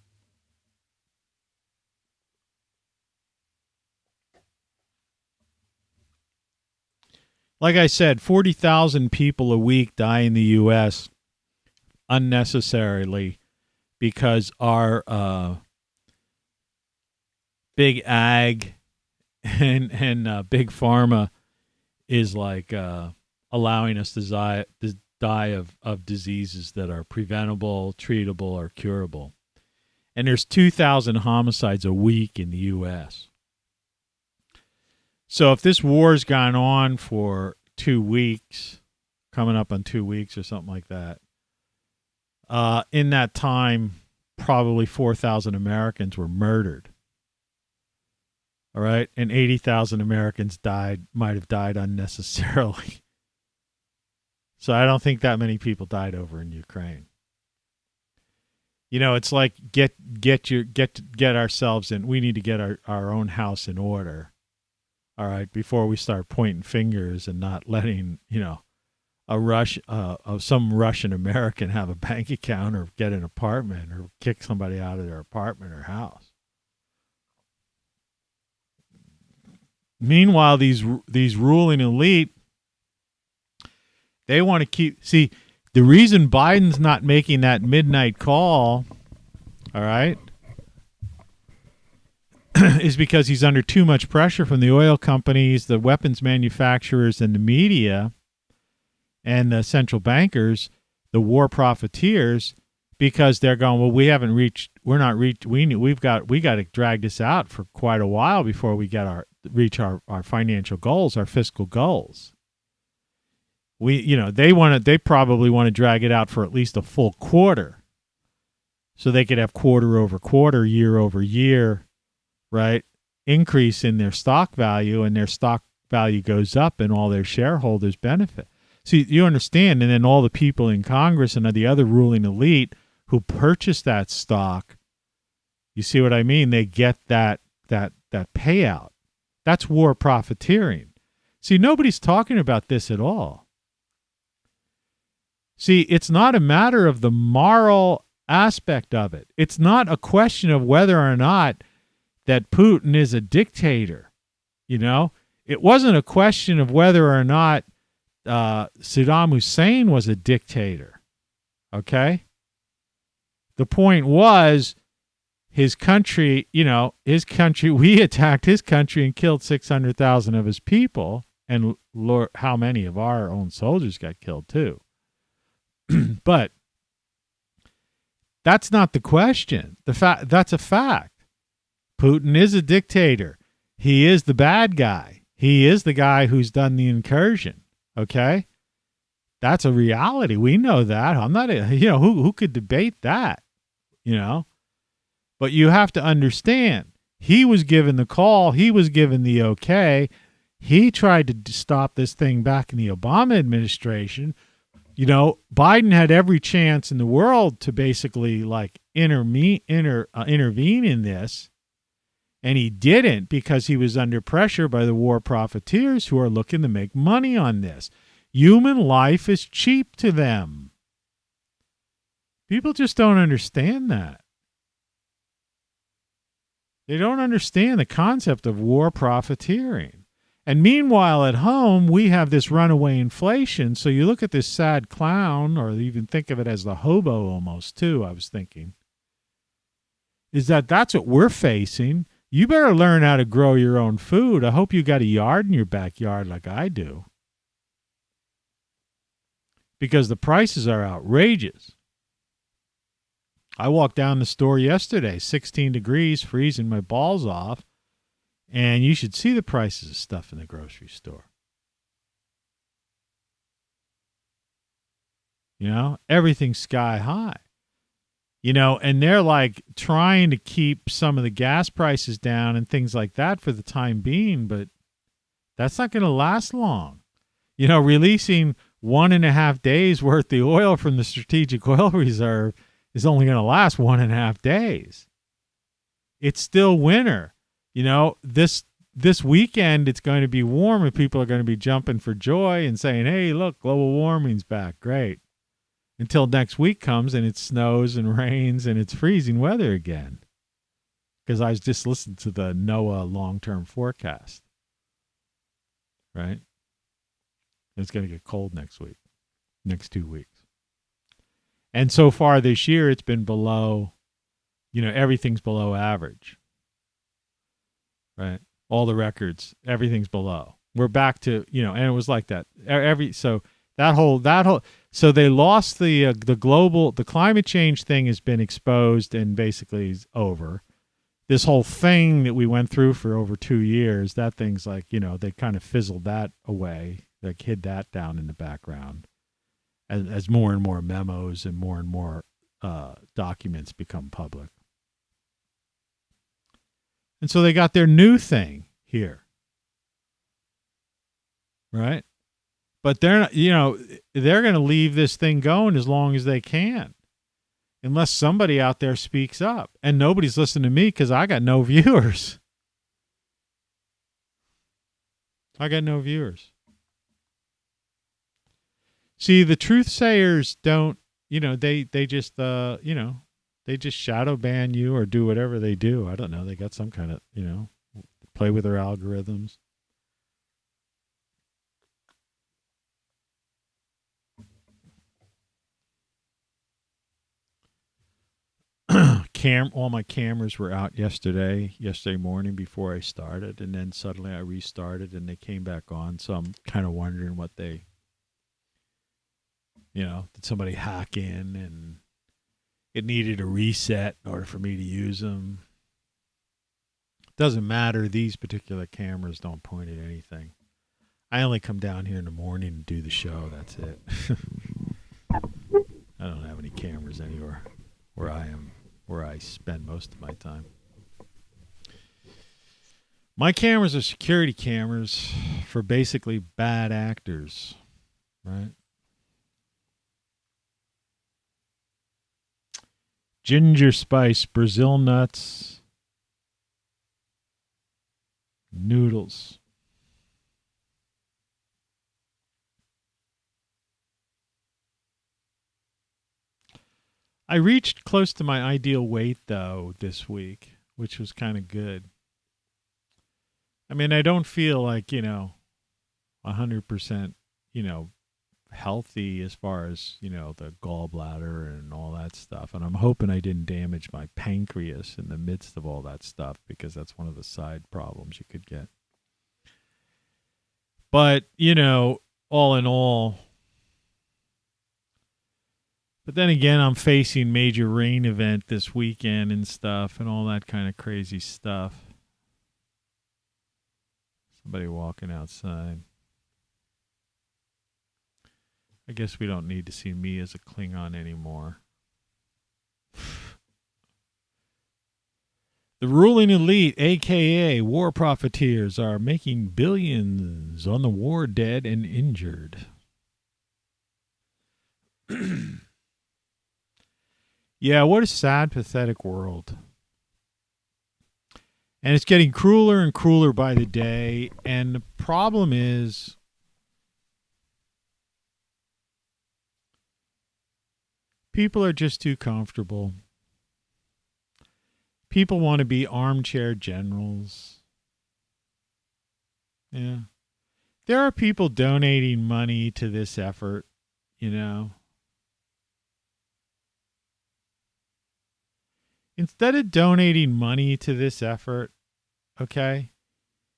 Like I said, 40,000 people a week die in the U.S. unnecessarily because our big ag and big pharma is like allowing us to die of diseases that are preventable, treatable, or curable. And there's 2,000 homicides a week in the U.S. So if this war's gone on for 2 weeks, coming up on 2 weeks or something like that, in that time, probably 4,000 Americans were murdered. All right, and 80,000 Americans might have died unnecessarily. So I don't think that many people died over in Ukraine. It's like get ourselves in. We need to get our own house in order. All right, before we start pointing fingers and not letting some Russian American have a bank account or get an apartment or kick somebody out of their apartment or house. Meanwhile, these ruling elite, they want to see the reason Biden's not making that midnight call, all right, is because he's under too much pressure from the oil companies, the weapons manufacturers, and the media, and the central bankers, the war-profiteers, because they're going, well, we got to drag this out for quite a while before we reach our financial goals, our fiscal goals. They probably want to drag it out for at least a full quarter, so they could have quarter over quarter, year over year, right, increase in their stock value, and their stock value goes up and all their shareholders benefit. So you understand, and then all the people in Congress and the other ruling elite who purchase that stock, you see what I mean? They get that payout. That's war profiteering. See, nobody's talking about this at all. See, it's not a matter of the moral aspect of it. It's not a question of whether or not that Putin is a dictator. It wasn't a question of whether or not Saddam Hussein was a dictator. Okay? The point was his country, we attacked his country and killed 600,000 of his people, and Lord, how many of our own soldiers got killed too. But that's not the question. That's a fact. Putin is a dictator. He is the bad guy. He is the guy who's done the incursion. Okay? That's a reality. We know that. I'm not, who could debate that, But you have to understand, he was given the call. He was given the okay. He tried to stop this thing back in the Obama administration. Biden had every chance in the world to basically intervene in this. And he didn't because he was under pressure by the war-profiteers who are looking to make money on this. Human life is cheap to them. People just don't understand that. They don't understand the concept of war profiteering. And meanwhile, at home, we have this runaway inflation. So you look at this sad clown, or even think of it as the hobo almost, too, I was thinking, is that's what we're facing. You better learn how to grow your own food. I hope you got a yard in your backyard like I do. Because the prices are outrageous. I walked down the store yesterday, 16 degrees, freezing my balls off, and you should see the prices of stuff in the grocery store. Everything's sky high. And they're trying to keep some of the gas prices down and things like that for the time being, but that's not going to last long. Releasing 1.5 days worth of the oil from the strategic oil reserve is only going to last 1.5 days. It's still winter. This weekend it's going to be warm and people are going to be jumping for joy and saying, hey, look, global warming's back. Great. Until next week comes and it snows and rains and it's freezing weather again. Because I just listened to the NOAA long-term forecast. Right? It's going to get cold next week, next 2 weeks. And so far this year, it's been below, everything's below average. Right? All the records, everything's below. We're back to, and it was like that. So they lost the climate change thing has been exposed and basically is over. This whole thing that we went through for over 2 years, that thing's they kind of fizzled that away. Hid that down in the background as more and more memos and more documents become public. And so they got their new thing here. Right? But they're not, they're going to leave this thing going as long as they can. Unless somebody out there speaks up. And nobody's listening to me because I got no viewers. See, the truth sayers don't, they just shadow ban you or do whatever they do. I don't know. They got some kind of, play with their algorithms. All my cameras were out yesterday morning before I started, and then suddenly I restarted and they came back on. So I'm kind of wondering what they, did somebody hack in and it needed a reset in order for me to use them. Doesn't matter. These particular cameras don't point at anything. I only come down here in the morning and do the show. That's it. I don't have any cameras anywhere where I am, where I spend most of my time. My cameras are security cameras for basically bad actors, right? Ginger spice, Brazil nuts, noodles. I reached close to my ideal weight, though, this week, which was kind of good. I mean, I don't feel like, 100%, healthy as far as, the gallbladder and all that stuff. And I'm hoping I didn't damage my pancreas in the midst of all that stuff, because that's one of the side problems you could get. But, all in all, but then again, I'm facing major rain event this weekend and stuff and all that kind of crazy stuff. Somebody walking outside. I guess we don't need to see me as a Klingon anymore. The ruling elite, a.k.a. war-profiteers, are making billions on the war dead and injured. Yeah, what a sad, pathetic world. And it's getting crueler and crueler by the day. And the problem is, people are just too comfortable. People want to be armchair generals. Yeah. There are people donating money to this effort, you know. Instead of donating money to this effort, okay,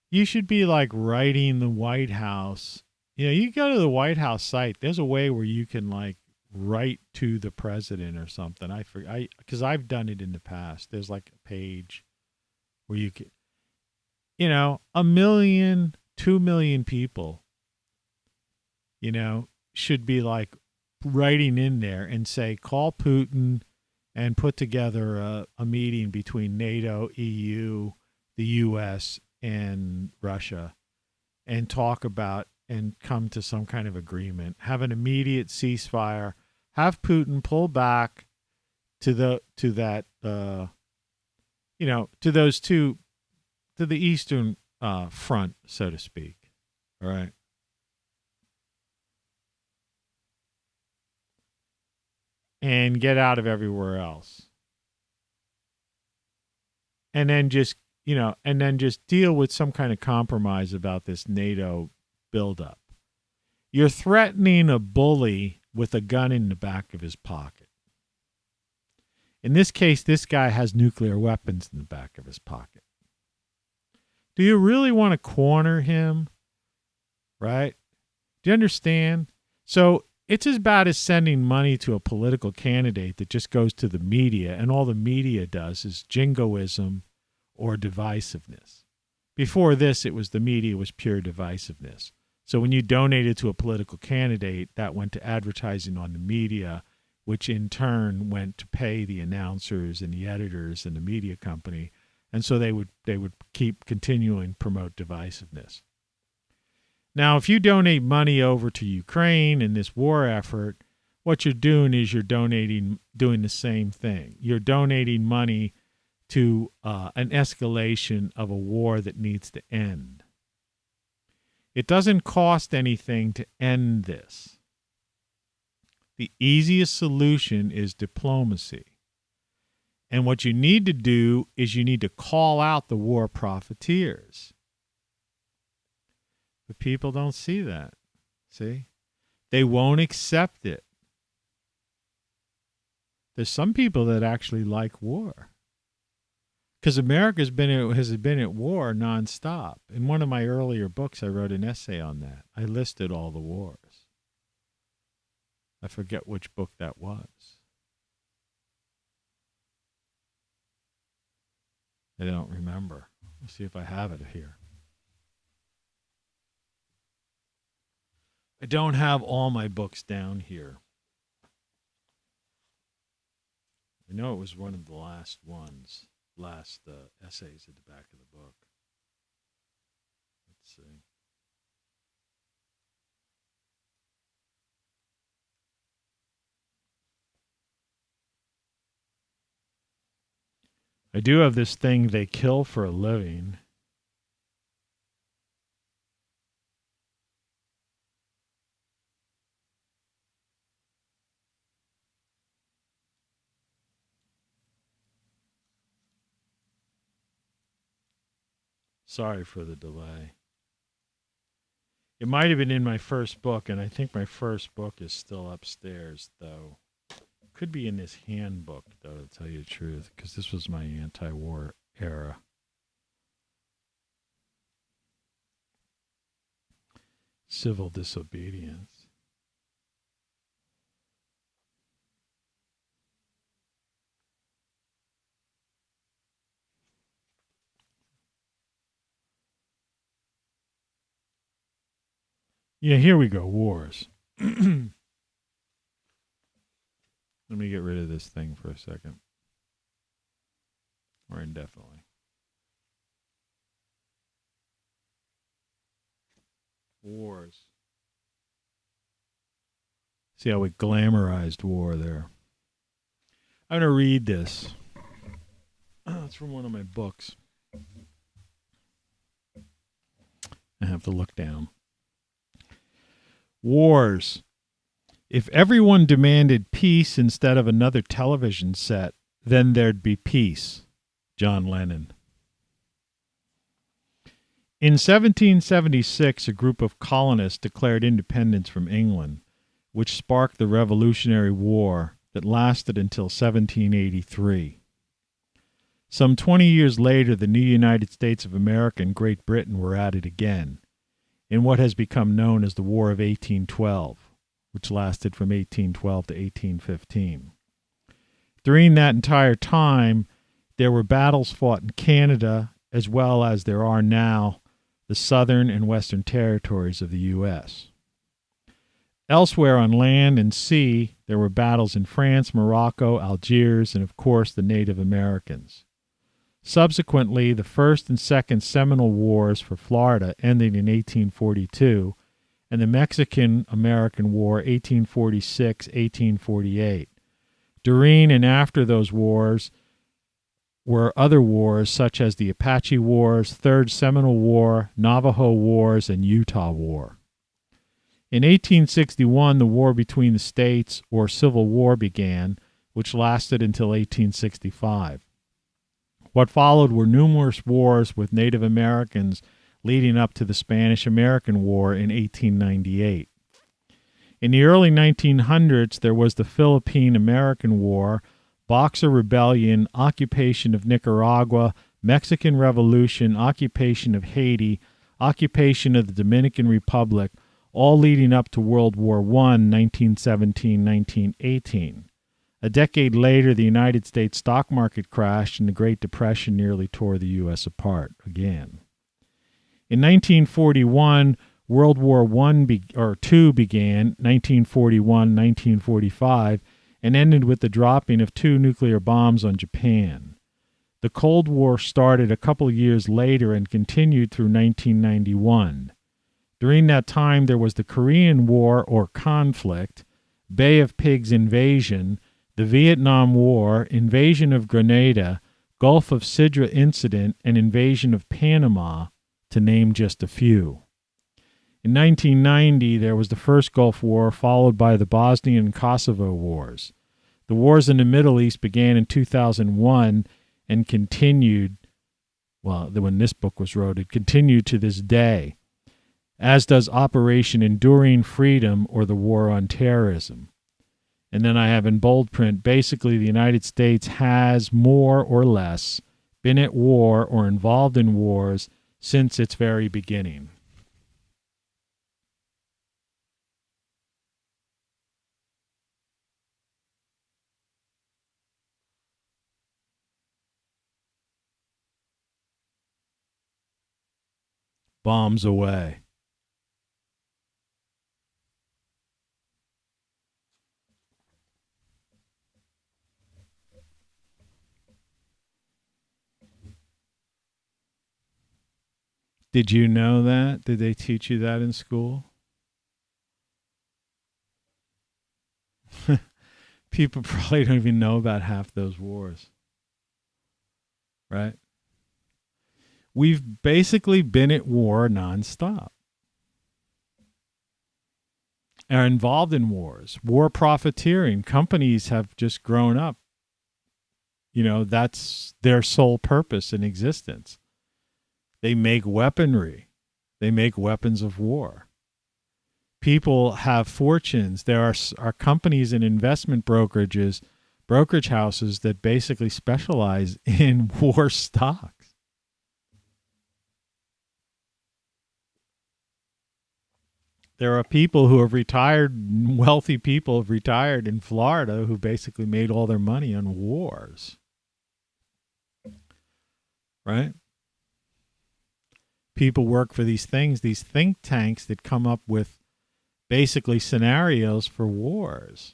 you should be like writing the White House. You know, you go to the White House site, there's a way where you can like write to the president or something. Because I've done it in the past. There's like a page where you can, you know, 1 million, 2 million people, you know, should be like writing in there and say, call Putin and put together a meeting between NATO, EU, the U.S., and Russia and talk about and come to some kind of agreement. Have an immediate ceasefire. Have Putin pull back to the eastern front, so to speak. All right. And get out of everywhere else. And then just deal with some kind of compromise about this NATO buildup. You're threatening a bully with a gun in the back of his pocket. In this case, this guy has nuclear weapons in the back of his pocket. Do you really want to corner him? Right? Do you understand? So it's as bad as sending money to a political candidate that just goes to the media, and all the media does is jingoism or divisiveness. Before this, the media was pure divisiveness. So when you donated to a political candidate, that went to advertising on the media, which in turn went to pay the announcers and the editors and the media company. And so they would keep continuing to promote divisiveness. Now, if you donate money over to Ukraine in this war effort, what you're doing is doing the same thing. You're donating money to an escalation of a war that needs to end. It doesn't cost anything to end this. The easiest solution is diplomacy. And what you need to do is you need to call out the war profiteers. But people don't see that. See? They won't accept it. There's some people that actually like war. Because America has been at war nonstop. In one of my earlier books, I wrote an essay on that. I listed all the wars. I forget which book that was. I don't remember. Let's see if I have it here. I don't have all my books down here. I know it was one of the last essays at the back of the book. Let's see. I do have this thing they kill for a living. Sorry for the delay. It might have been in my first book, and I think my first book is still upstairs, though. Could be in this handbook, though, to tell you the truth, because this was my anti-war era. Civil disobedience. Yeah, here we go. Wars. get rid of this thing for a second. Or indefinitely. Wars. See how we glamorized war there. I'm going to read this. It's from one of my books. I have to look down. Wars. If everyone demanded peace instead of another television set, then there'd be peace. John Lennon. In 1776, a group of colonists declared independence from England, which sparked the Revolutionary War that lasted until 1783. Some 20 years later, the new United States of America and Great Britain were at it again, in what has become known as the War of 1812, which lasted from 1812 to 1815. During that entire time, there were battles fought in Canada, as well as there are now the southern and western territories of the U.S. Elsewhere on land and sea, there were battles in France, Morocco, Algiers, and of course the Native Americans. Subsequently, the First and Second Seminole Wars for Florida ending in 1842, and the Mexican-American War 1846-1848. During and after those wars were other wars such as the Apache Wars, Third Seminole War, Navajo Wars, and Utah War. In 1861, the war between the states, or Civil War, began, which lasted until 1865. What followed were numerous wars with Native Americans leading up to the Spanish-American War in 1898. In the early 1900s, there was the Philippine-American War, Boxer Rebellion, occupation of Nicaragua, Mexican Revolution, occupation of Haiti, occupation of the Dominican Republic, all leading up to World War I, 1917-1918. A decade later, the United States stock market crashed and the Great Depression nearly tore the U.S. apart again. In 1941, World War II began, 1941-1945, and ended with the dropping of 2 nuclear bombs on Japan. The Cold War started a couple years later and continued through 1991. During that time, there was the Korean War or conflict, Bay of Pigs invasion, the Vietnam War, invasion of Grenada, Gulf of Sidra incident, and invasion of Panama, to name just a few. In 1990, there was the first Gulf War, followed by the Bosnian and Kosovo wars. The wars in the Middle East began in 2001 and continued, when this book was wrote, it continued to this day, as does Operation Enduring Freedom or the War on Terrorism. And then I have in bold print, basically the United States has more or less been at war or involved in wars since its very beginning. Bombs away. Did you know that? Did they teach you that in school? People probably don't even know about half those wars. Right? We've basically been at war nonstop. Are involved in wars. War profiteering. Companies have just grown up. You know, that's their sole purpose in existence. They make weaponry. They make weapons of war. People have fortunes. There are companies and investment brokerage houses that basically specialize in war stocks. There are people who have retired, wealthy people have retired in Florida who basically made all their money on wars. Right? People work for these things, these think tanks that come up with basically scenarios for wars.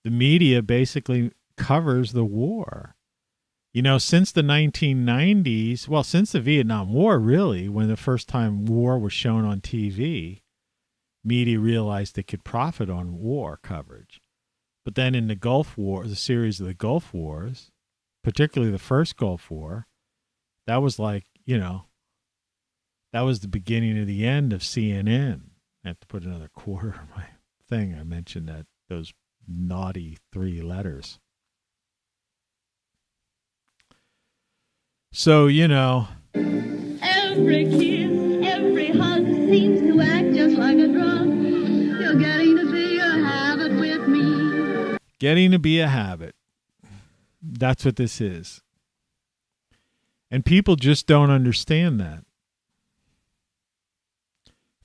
the media basically covers the war. Since the 1990s, well, since the Vietnam War, really, when the first time war was shown on TV, media realized they could profit on war coverage. But then in the Gulf War, the series of the Gulf Wars, particularly the first Gulf War, that was like, that was the beginning of the end of CNN. I have to put another quarter in my thing. I mentioned that those naughty 3 letters. So, Every kiss, every hug seems to act just like a drug. You're getting to be a habit with me. Getting to be a habit. That's what this is. And people just don't understand that.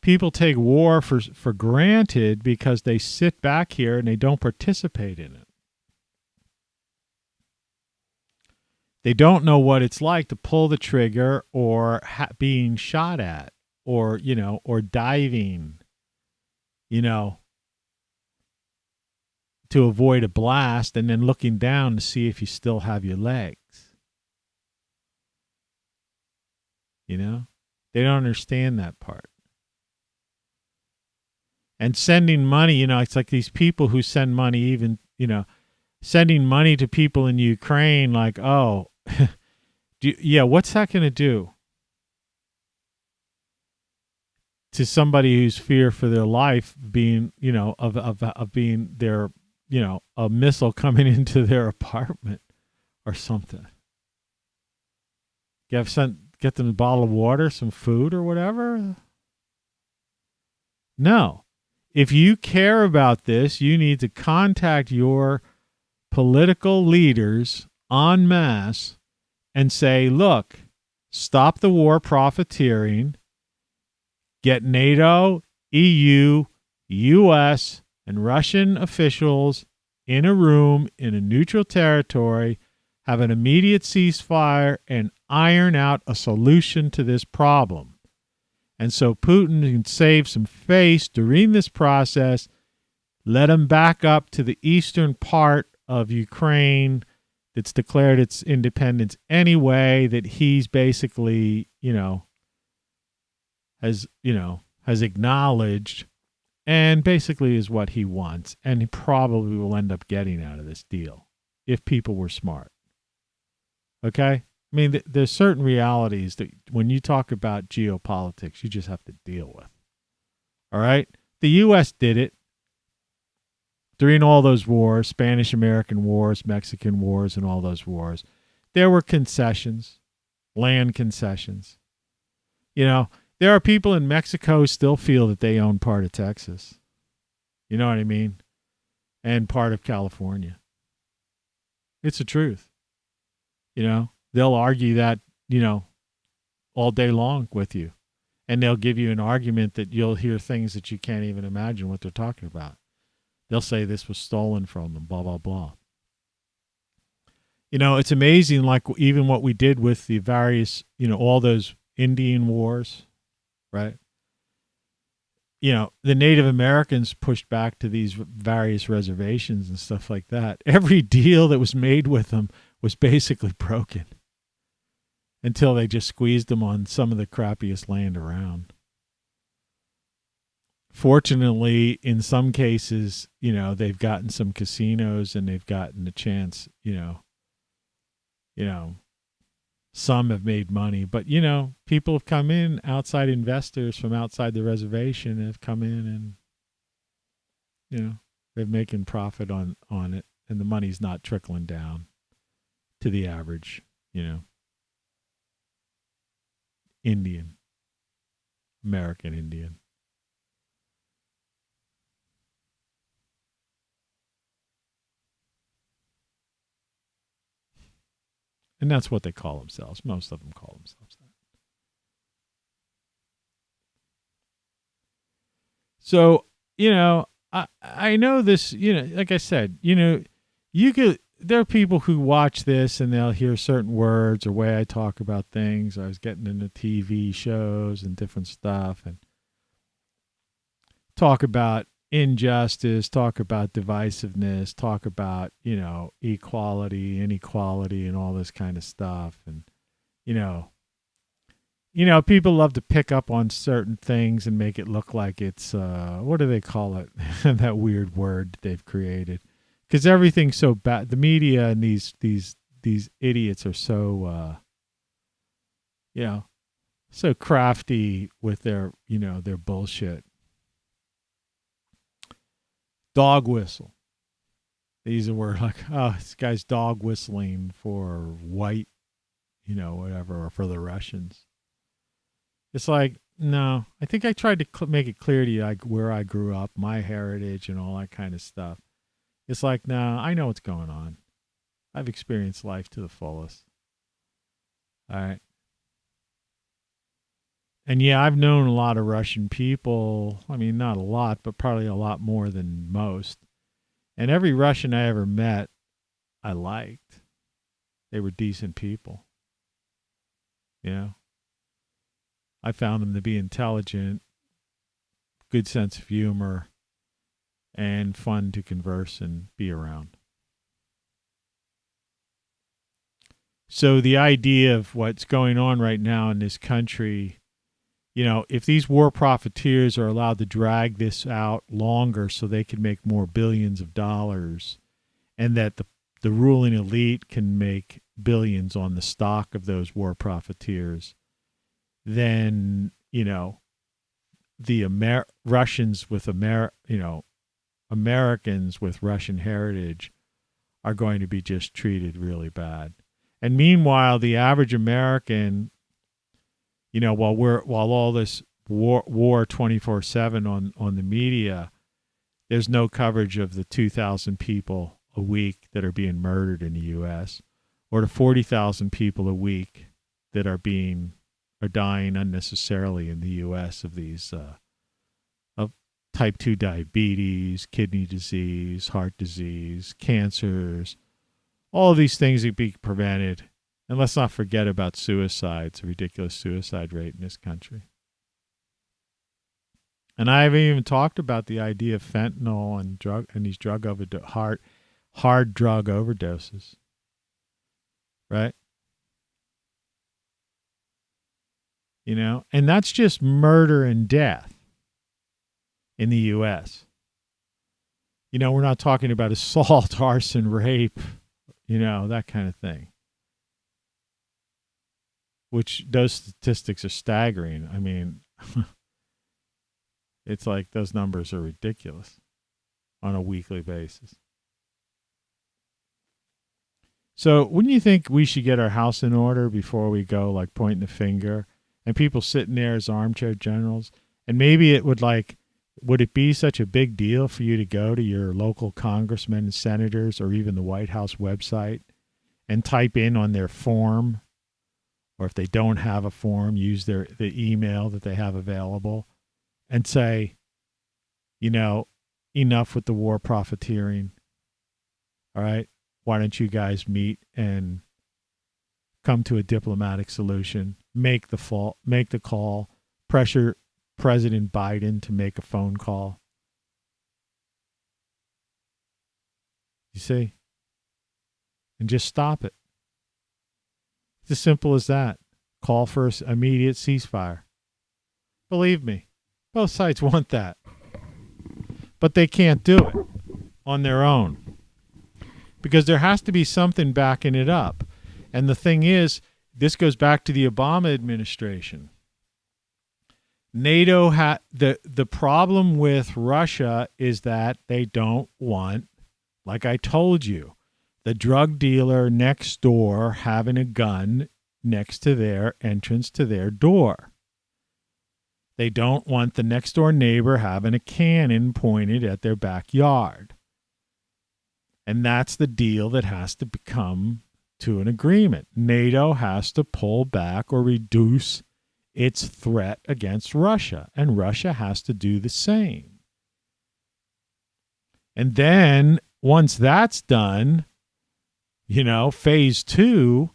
People take war for granted because they sit back here and they don't participate in it. They don't know what it's like to pull the trigger or being shot at or, or diving, to avoid a blast and then looking down to see if you still have your legs. They don't understand that part. And sending money, it's like these people who send money even, sending money to people in Ukraine like, oh, what's that going to do to somebody who's fear for their life being, of being their, a missile coming into their apartment or something? Get them a bottle of water, some food or whatever? No. If you care about this, you need to contact your political leaders en masse and say, look, stop the war profiteering, get NATO, EU, US, and Russian officials in a room in a neutral territory, have an immediate ceasefire, and iron out a solution to this problem. And so Putin can save some face during this process, let him back up to the eastern part of Ukraine that's declared its independence anyway, that he's basically, has acknowledged, and basically is what he wants, and he probably will end up getting out of this deal if people were smart. Okay? I mean, there's certain realities that when you talk about geopolitics, you just have to deal with. All right? The U.S. did it during all those wars, Spanish-American wars, Mexican wars, and all those wars. There were concessions, land concessions. There are people in Mexico who still feel that they own part of Texas. You know what I mean? And part of California. It's the truth. They'll argue that, all day long with you. And they'll give you an argument that you'll hear things that you can't even imagine what they're talking about. They'll say this was stolen from them, blah, blah, blah. It's amazing, like even what we did with the various, all those Indian wars, right? The Native Americans pushed back to these various reservations and stuff like that. Every deal that was made with them was basically broken until they just squeezed them on some of the crappiest land around. Fortunately, in some cases, they've gotten some casinos and they've gotten a chance, some have made money, but people have come in, outside investors from outside the reservation have come in and, they're making profit on it, and the money's not trickling down to the average, Indian, American Indian. And that's what they call themselves. Most of them call themselves that. So, I know this, like I said, there are people who watch this and they'll hear certain words or way I talk about things. I was getting into TV shows and different stuff and talk about, injustice, talk about divisiveness, talk about, equality, inequality, and all this kind of stuff. And, people love to pick up on certain things and make it look like it's, what do they call it? That weird word they've created. Because everything's so bad. The media and these idiots are so, so crafty with their, their bullshit. Dog whistle. They use a word like, oh, this guy's dog whistling for white, whatever, or for the Russians. It's like, no, I think I tried to make it clear to you like where I grew up, my heritage and all that kind of stuff. It's like, no, I know what's going on. I've experienced life to the fullest. All right. And yeah, I've known a lot of Russian people. I mean, not a lot, but probably a lot more than most. And every Russian I ever met, I liked. They were decent people. I found them to be intelligent, good sense of humor, and fun to converse and be around. So the idea of what's going on right now in this country, if these war profiteers are allowed to drag this out longer so they can make more billions of dollars, and that the ruling elite can make billions on the stock of those war profiteers, then, the Russians with Americans with Russian heritage are going to be just treated really bad. And meanwhile, the average American, while all this war 24/7 on the media, there's no coverage of the 2,000 people a week that are being murdered in the U.S. or the 40,000 people a week that are dying unnecessarily in the U.S. of these of type 2 diabetes, kidney disease, heart disease, cancers. All of these things that be prevented. And let's not forget about suicides, the ridiculous suicide rate in this country. And I haven't even talked about the idea of fentanyl and these hard drug overdoses. Right? And that's just murder and death in the U.S. We're not talking about assault, arson, rape, that kind of thing. Which those statistics are staggering. I mean, it's like those numbers are ridiculous on a weekly basis. So wouldn't you think we should get our house in order before we go like pointing the finger and people sitting there as armchair generals? And maybe it would it be such a big deal for you to go to your local congressmen and senators or even the White House website and type in on their form, or if they don't have a form, use the email that they have available and say, enough with the war profiteering. All right. Why don't you guys meet and come to a diplomatic solution? Make the call, pressure President Biden to make a phone call. You see? And just stop it. It's as simple as that. Call for an immediate ceasefire. Believe me, both sides want that. But they can't do it on their own. Because there has to be something backing it up. And the thing is, this goes back to the Obama administration. NATO the problem with Russia is that they don't want, like I told you, the drug dealer next door having a gun next to their entrance to their door. They don't want the next door neighbor having a cannon pointed at their backyard. And that's the deal that has to come to an agreement. NATO has to pull back or reduce its threat against Russia, and Russia has to do the same. And then once that's done, phase 2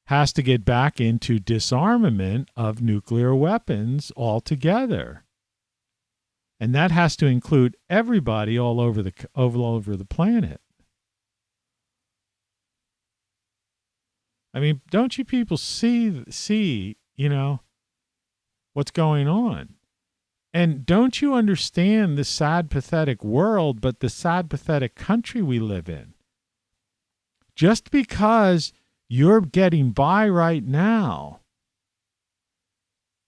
has to get back into disarmament of nuclear weapons altogether. And that has to include everybody all over the planet. I mean, don't you people see, what's going on? And don't you understand the sad, pathetic world, but the sad, pathetic country we live in? Just because you're getting by right now,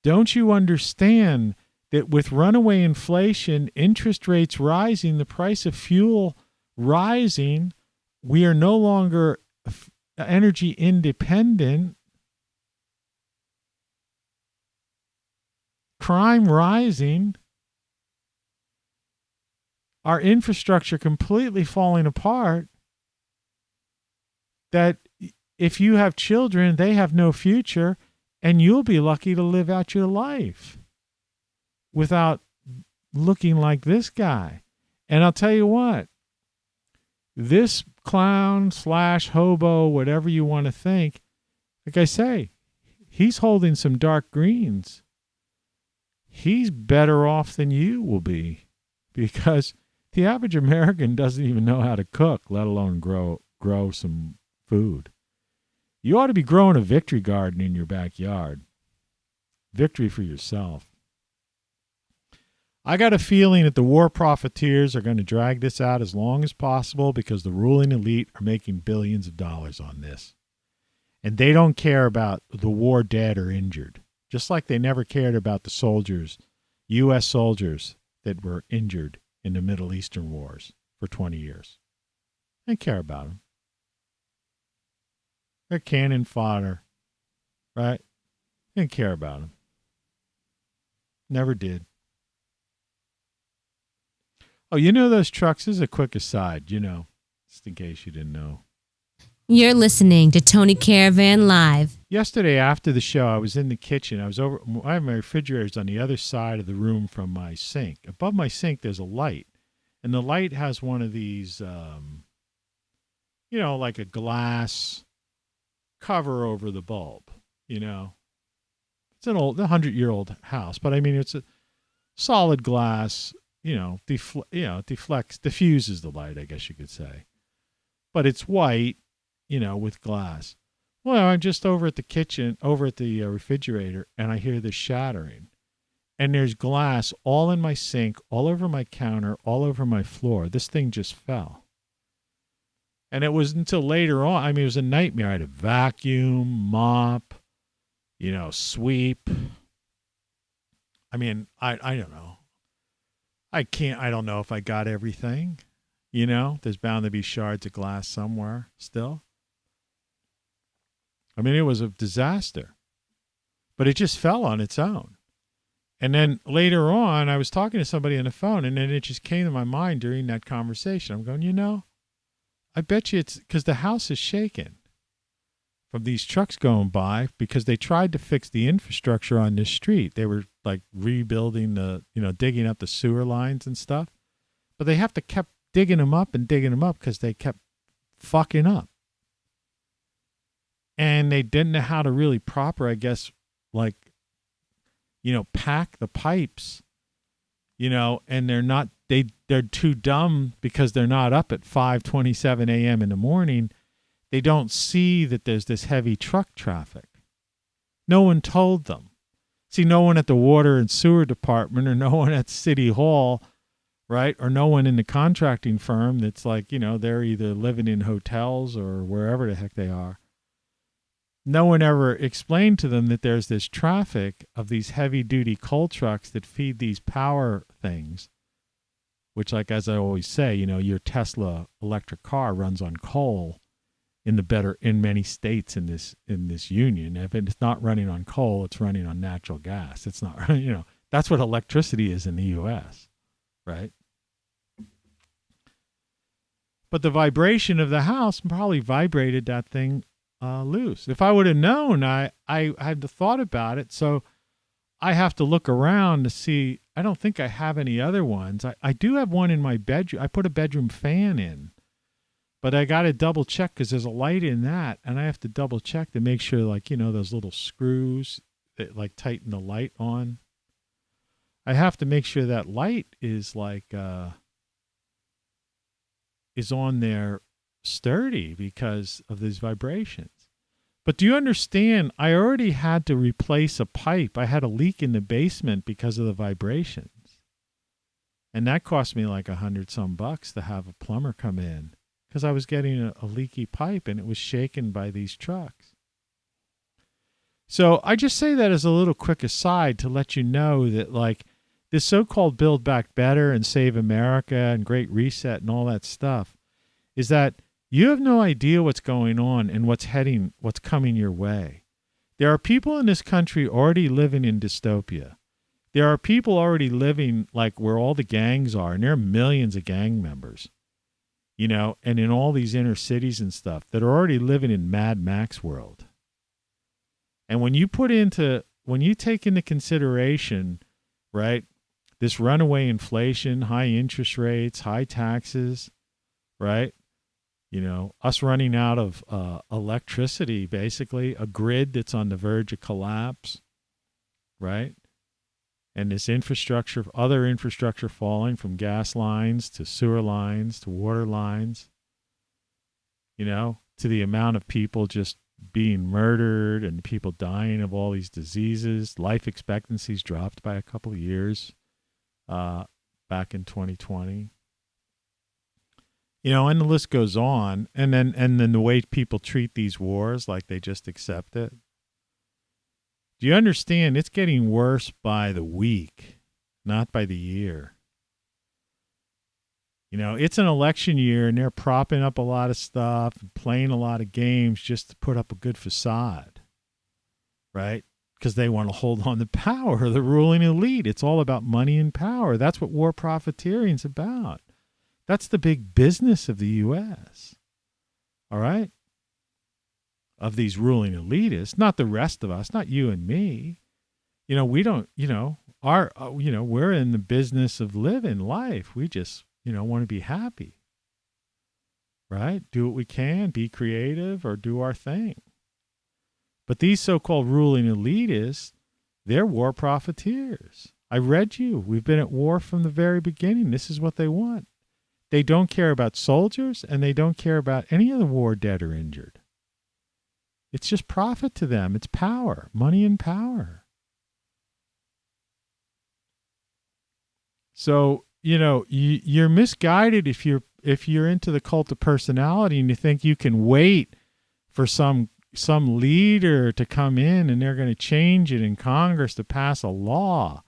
don't you understand that with runaway inflation, interest rates rising, the price of fuel rising, we are no longer energy independent, crime rising, our infrastructure completely falling apart, that if you have children, they have no future, and you'll be lucky to live out your life without looking like this guy. And I'll tell you what, this clown / hobo, whatever you want to think, like I say, he's holding some dark greens. He's better off than you will be, because the average American doesn't even know how to cook, let alone grow some food. You ought to be growing a victory garden in your backyard. Victory for yourself. I got a feeling that the war-profiteers are going to drag this out as long as possible because the ruling elite are making billions of dollars on this. And they don't care about the war dead or injured, just like they never cared about the soldiers, U.S. soldiers that were injured in the Middle Eastern wars for 20 years. They care about them. They're cannon fodder, right? They didn't care about them. Never did. Oh, you know those trucks? This is a quick aside, just in case you didn't know. You're listening to Tony Caravan Live. Yesterday after the show, I was in the kitchen. I have my refrigerators on the other side of the room from my sink. Above my sink, there's a light. And the light has one of these, like a glass cover over the bulb, It's an 100-year-old house, but I mean, it's a solid glass, diffuses the light, I guess you could say. But it's white, with glass. Well, I'm just over at the refrigerator, and I hear this shattering. And there's glass all in my sink, all over my counter, all over my floor. This thing just fell. And it was until later on, it was a nightmare. I had to vacuum, mop, sweep. I mean, I don't know. I don't know if I got everything. There's bound to be shards of glass somewhere still. I mean, it was a disaster. But it just fell on its own. And then later on, I was talking to somebody on the phone, and then it just came to my mind during that conversation. I'm going, I bet you it's because the house is shaken from these trucks going by, because they tried to fix the infrastructure on this street. They were like rebuilding digging up the sewer lines and stuff. But they have to kept digging them up because they kept fucking up. And they didn't know how to really proper, I guess, pack the pipes, and they're too dumb because they're not up at 5:27 a.m. in the morning. They don't see that there's this heavy truck traffic. No one told them. See, no one at the water and sewer department, or no one at City Hall, right? Or no one in the contracting firm that's they're either living in hotels or wherever the heck they are. No one ever explained to them that there's this traffic of these heavy-duty coal trucks that feed these power things, which, as I always say, your Tesla electric car runs on coal in many states in this union. If it's not running on coal, it's running on natural gas. It's not, that's what electricity is in the U.S., right? But the vibration of the house probably vibrated that thing loose. If I would have known, I had thought about it. So I have to look around to see. I don't think I have any other ones. I do have one in my bedroom. I put a bedroom fan in, but I got to double check because there's a light in that, and I have to double check to make sure, those little screws that tighten the light on I have to make sure that light is like is on there sturdy because of these vibrations. But do you understand? I already had to replace a pipe. I had a leak in the basement because of the vibrations. And that cost me like $100 to have a plumber come in because I was getting a leaky pipe and it was shaken by these trucks. So I just say that as a little quick aside to let you know that like this so-called Build Back Better and Save America and Great Reset and all that stuff is that you have no idea what's going on and what's coming your way. There are people in this country already living in dystopia. There are people already living like where all the gangs are, and there are millions of gang members, you know, and in all these inner cities and stuff that are already living in Mad Max world. And when you take into consideration, right, this runaway inflation, high interest rates, high taxes, right? You know, us running out of electricity, basically, a grid that's on the verge of collapse, right? And this infrastructure, other infrastructure falling from gas lines to sewer lines to water lines, you know, to the amount of people just being murdered and people dying of all these diseases. Life expectancy's dropped by a couple of years back in 2020. You know, and the list goes on. And then the way people treat these wars, like they just accept it. Do you understand? It's getting worse by the week, not by the year. You know, it's an election year and they're propping up a lot of stuff and playing a lot of games just to put up a good facade, right? Because they want to hold on to power, the ruling elite. It's all about money and power. That's what war-profiteering's about. That's the big business of the U.S., all right? Of these ruling elitists, not the rest of us, not you and me. You know, we don't, you know, we're in the business of living life. We just, you know, want to be happy, right? Do what we can, be creative, or do our thing. But these so-called ruling elitists, they're war profiteers. I read you. We've been at war from the very beginning. This is what they want. They don't care about soldiers, and they don't care about any of the war dead or injured. It's just profit to them. It's power, money and power. So, you know, you're misguided if you're into the cult of personality and you think you can wait for some leader to come in and they're going to change it in Congress to pass a law.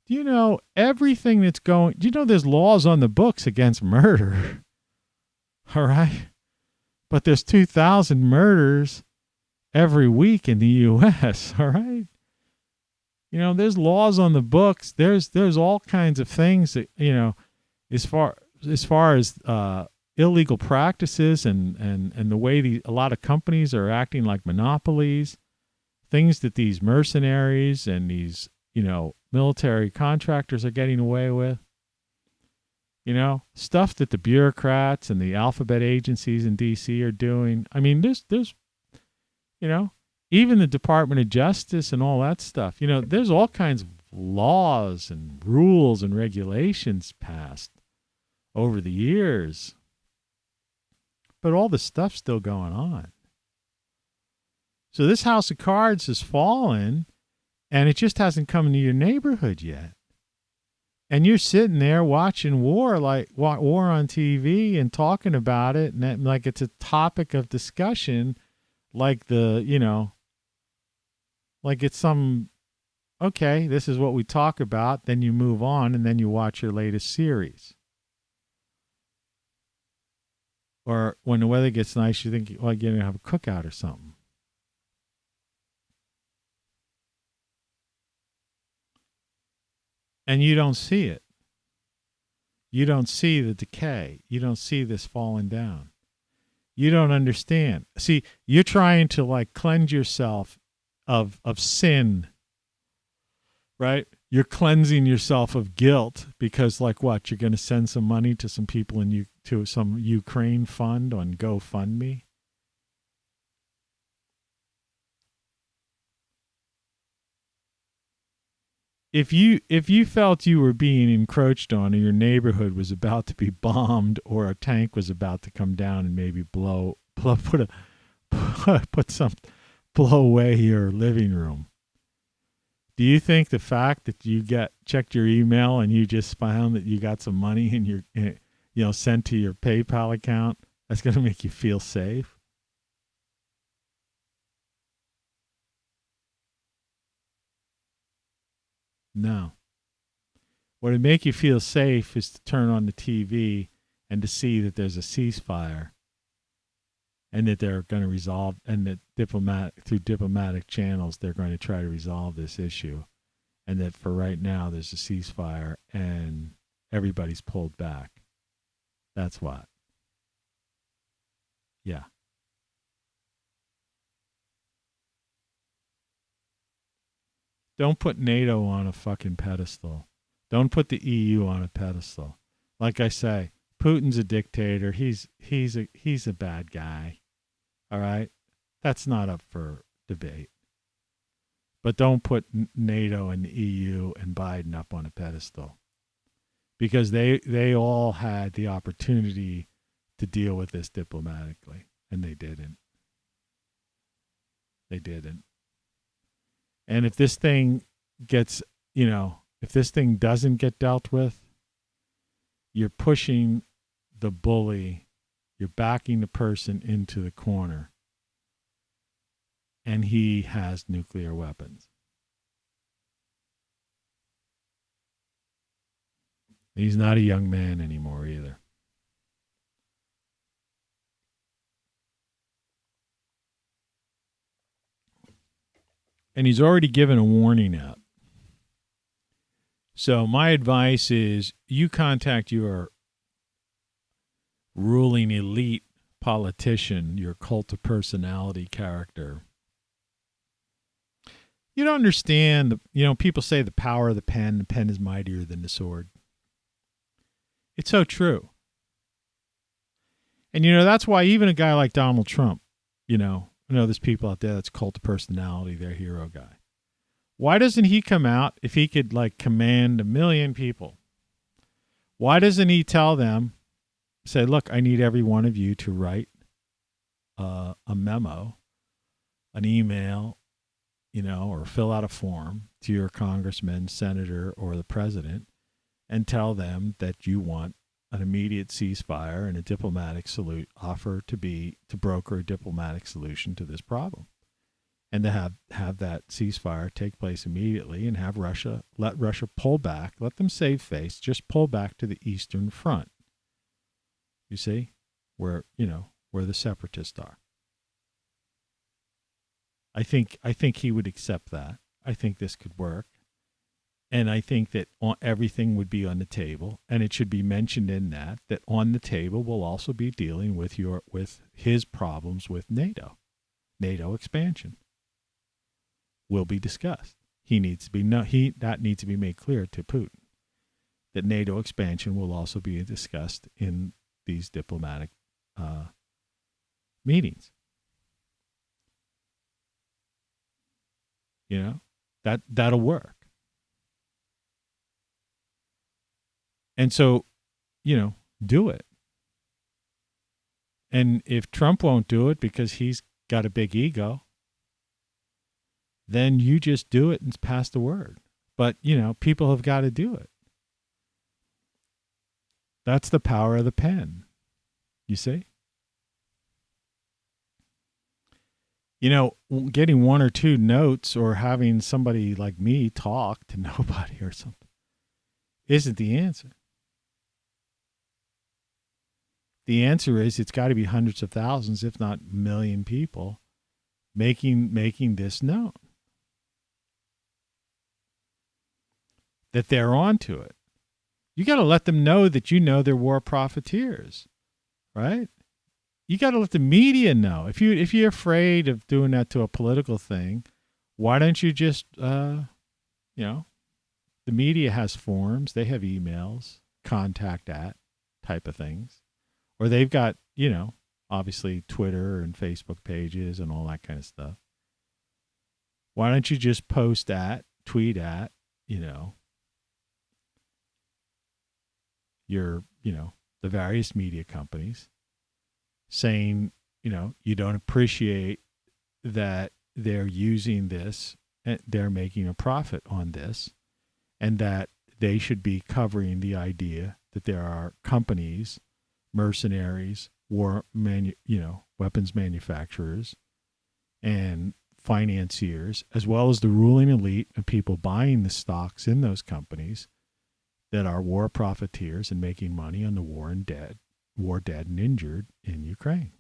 Do you know everything that's going? Do you know there's laws on the books against murder? All right, but there's 2,000 murders every week in the U.S. All right. You know, there's laws on the books. There's all kinds of things that, you know, as far as illegal practices and the way a lot of companies are acting like monopolies, things that these mercenaries and these, you know, military contractors are getting away with. You know, stuff that the bureaucrats and the alphabet agencies in D.C. are doing. I mean, there's you know, even the Department of Justice and all that stuff. You know, there's all kinds of laws and rules and regulations passed over the years. But all the stuff's still going on. So this house of cards has fallen, and it just hasn't come into your neighborhood yet. And you're sitting there watching war on TV and talking about it, and that, like it's a topic of discussion, like like it's some, okay, this is what we talk about, then you move on, and then you watch your latest series. Or when the weather gets nice, you think, well, you're going to have a cookout or something. And you don't see it. You don't see the decay. You don't see this falling down. You don't understand. See, you're trying to like cleanse yourself of sin, right? You're cleansing yourself of guilt because, like, what? You're going to send some money to some people to some Ukraine fund on GoFundMe. if you felt you were being encroached on, or your neighborhood was about to be bombed, or a tank was about to come down and maybe blow away your living room, do you think the fact that you checked your email and you just found that you got some money in your sent to your PayPal account, that's going to make you feel safe? No. What would make you feel safe is to turn on the TV and to see that there's a ceasefire, and that they're going to resolve, and that through diplomatic channels they're going to try to resolve this issue, and that for right now there's a ceasefire and everybody's pulled back. That's what. Yeah. Don't put NATO on a fucking pedestal. Don't put the EU on a pedestal. Like I say, Putin's a dictator. He's a bad guy. All right? That's not up for debate. But don't put NATO and the EU and Biden up on a pedestal. Because they all had the opportunity to deal with this diplomatically, and they didn't. They didn't. And if this thing gets, if this thing doesn't get dealt with, you're pushing the bully, you're backing the person into the corner, and he has nuclear weapons. He's not a young man anymore either. And he's already given a warning out. So my advice is you contact your ruling elite politician, your cult of personality character. You don't understand, people say the power of the pen is mightier than the sword. It's so true. And, that's why even a guy like Donald Trump, I know there's people out there that's cult of personality, their hero guy. Why doesn't he come out if he could command 1 million people? Why doesn't he tell them, say, look, I need every one of you to write a memo, an email, or fill out a form to your congressman, senator, or the president, and tell them that you want an immediate ceasefire and a diplomatic offer to broker a diplomatic solution to this problem, and to have that ceasefire take place immediately, and let Russia pull back, let them save face, just pull back to the Eastern Front. You see, where the separatists are. I think he would accept that. I think this could work. And I think that everything would be on the table, and it should be mentioned in that on the table will also be dealing with his problems with NATO expansion will be discussed. That needs to be made clear to Putin, that NATO expansion will also be discussed in these diplomatic meetings. That'll work. And so, do it. And if Trump won't do it because he's got a big ego, then you just do it and pass the word. But, people have got to do it. That's the power of the pen. You see? Getting 1 or 2 notes or having somebody like me talk to nobody or something isn't the answer. The answer is it's got to be hundreds of thousands, if not 1 million people making this known. That they're onto it. You got to let them know that they're war-profiteers, right? You got to let the media know. If you're afraid of doing that to a political thing, why don't you just, the media has forms, they have emails, contact at type of things. Or they've got, obviously Twitter and Facebook pages and all that kind of stuff. Why don't you just post at, tweet at, you know, the various media companies saying, you don't appreciate that they're using this, and they're making a profit on this, and that they should be covering the idea that there are companies, mercenaries, weapons manufacturers, and financiers, as well as the ruling elite and people buying the stocks in those companies that are war profiteers and making money on the war dead and injured in Ukraine.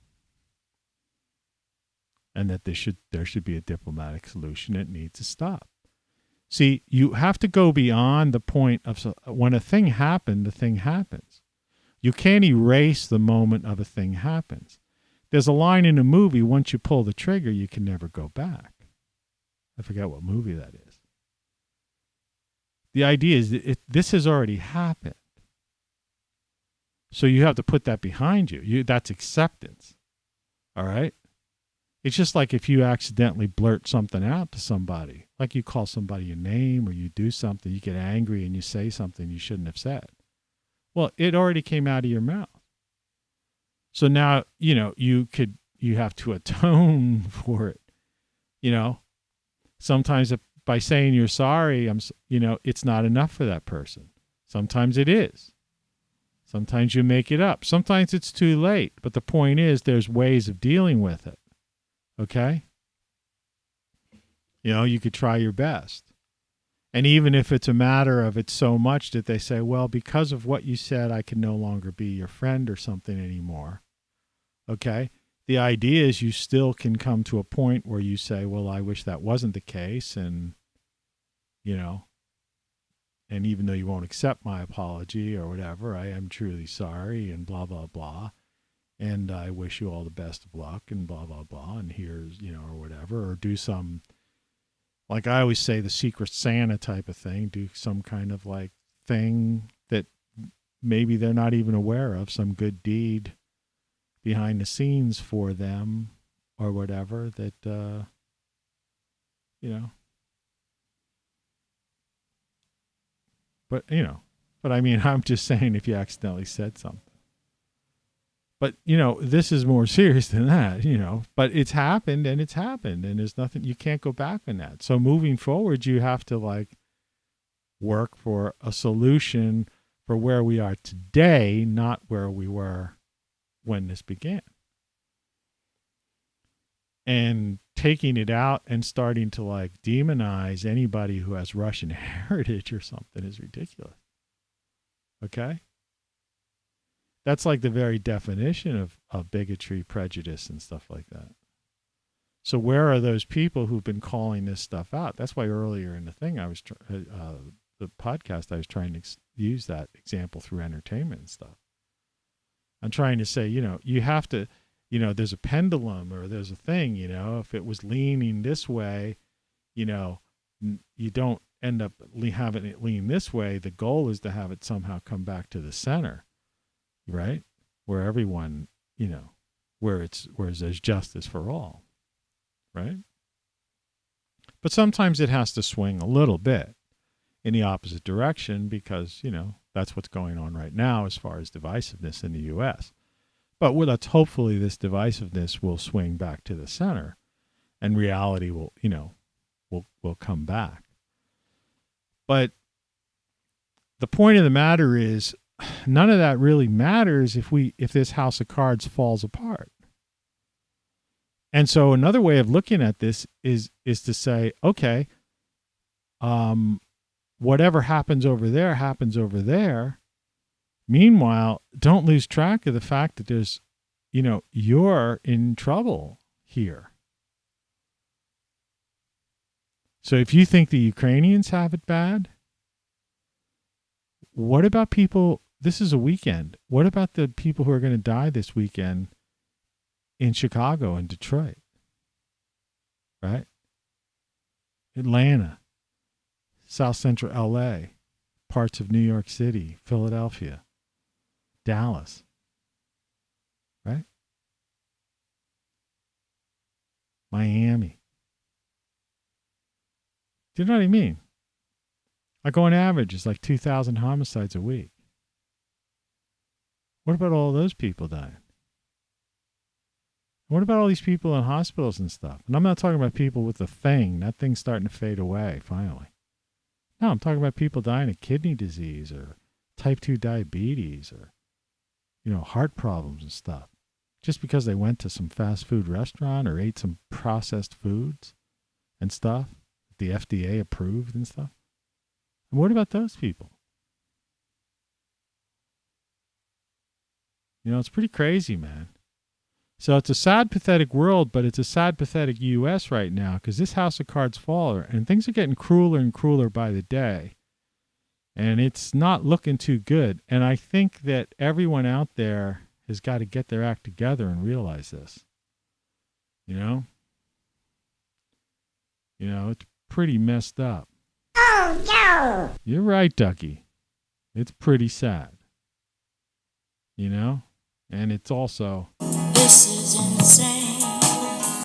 And that there should be a diplomatic solution. It needs to stop. See, you have to go beyond the point of when a thing happened, the thing happens. You can't erase the moment of a thing happens. There's a line in a movie, once you pull the trigger, you can never go back. I forget what movie that is. The idea is that this has already happened. So you have to put that behind you. That's acceptance. All right? It's just like if you accidentally blurt something out to somebody, like you call somebody a name or you do something, you get angry and you say something you shouldn't have said. Well, it already came out of your mouth. So now, you have to atone for it. Sometimes by saying you're sorry, it's not enough for that person. Sometimes it is. Sometimes you make it up. Sometimes it's too late. But the point is, there's ways of dealing with it. Okay? You could try your best. And even if it's a matter of it's so much that they say, well, because of what you said, I can no longer be your friend or something anymore. Okay? The idea is you still can come to a point where you say, well, I wish that wasn't the case. And, and even though you won't accept my apology or whatever, I am truly sorry and blah, blah, blah. And I wish you all the best of luck and blah, blah, blah. And here's, or whatever, or do some, like I always say, the Secret Santa type of thing, do some kind of like thing that maybe they're not even aware of, some good deed behind the scenes for them or whatever that, but I mean, I'm just saying if you accidentally said something. But, this is more serious than that, but it's happened and there's nothing, you can't go back on that. So moving forward, you have to work for a solution for where we are today, not where we were when this began. And taking it out and starting to demonize anybody who has Russian heritage or something is ridiculous. Okay? That's like the very definition of bigotry, prejudice, and stuff like that. So where are those people who've been calling this stuff out? That's why earlier in the thing, the podcast, I was trying to use that example through entertainment and stuff. I'm trying to say, you have to, there's a pendulum or there's a thing, if it was leaning this way, you don't end up having it lean this way. The goal is to have it somehow come back to the center. Right? Where everyone, where there's justice for all. Right? But sometimes it has to swing a little bit in the opposite direction because, that's what's going on right now as far as divisiveness in the U.S. But hopefully this divisiveness will swing back to the center and reality will come back. But the point of the matter is, none of that really matters if this house of cards falls apart. And so another way of looking at this is to say, okay, whatever happens over there happens over there. Meanwhile, don't lose track of the fact that there's, you're in trouble here. So if you think the Ukrainians have it bad, what about people? This is a weekend. What about the people who are going to die this weekend in Chicago and Detroit? Right? Atlanta, South Central LA, parts of New York City, Philadelphia, Dallas. Right? Miami. Do you know what I mean? Like on average, it's like 2,000 homicides a week. What about all those people dying? What about all these people in hospitals and stuff? And I'm not talking about people with the thing. That thing's starting to fade away, finally. No, I'm talking about people dying of kidney disease or type 2 diabetes or, heart problems and stuff. Just because they went to some fast food restaurant or ate some processed foods and stuff, the FDA approved and stuff. And what about those people? It's pretty crazy, man. So it's a sad, pathetic world, but it's a sad, pathetic U.S. right now because this house of cards fall, and things are getting crueler and crueler by the day. And it's not looking too good. And I think that everyone out there has got to get their act together and realize this. It's pretty messed up. Oh, no! You're right, Ducky. It's pretty sad. And it's also... This is insane.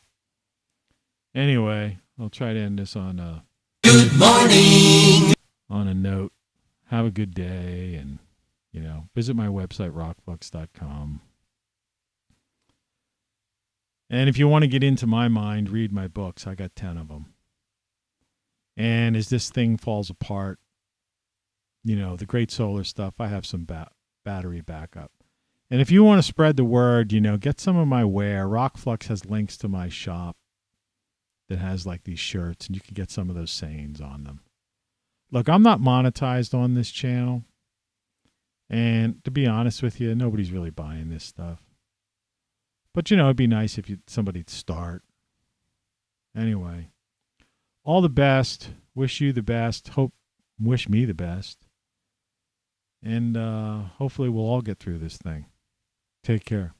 Anyway, I'll try to end this on a... Good morning. On a note. Have a good day and, visit my website, ROCKFLUX.com. And if you want to get into my mind, read my books. I got 10 of them. And as this thing falls apart, the great solar stuff, I have some battery backup. And if you want to spread the word, get some of my wear. ROCKFLUX has links to my shop that has like these shirts, and you can get some of those sayings on them. Look, I'm not monetized on this channel. And to be honest with you, nobody's really buying this stuff. But, it'd be nice if somebody'd start. Anyway, all the best. Wish you the best. Wish me the best. And hopefully we'll all get through this thing. Take care.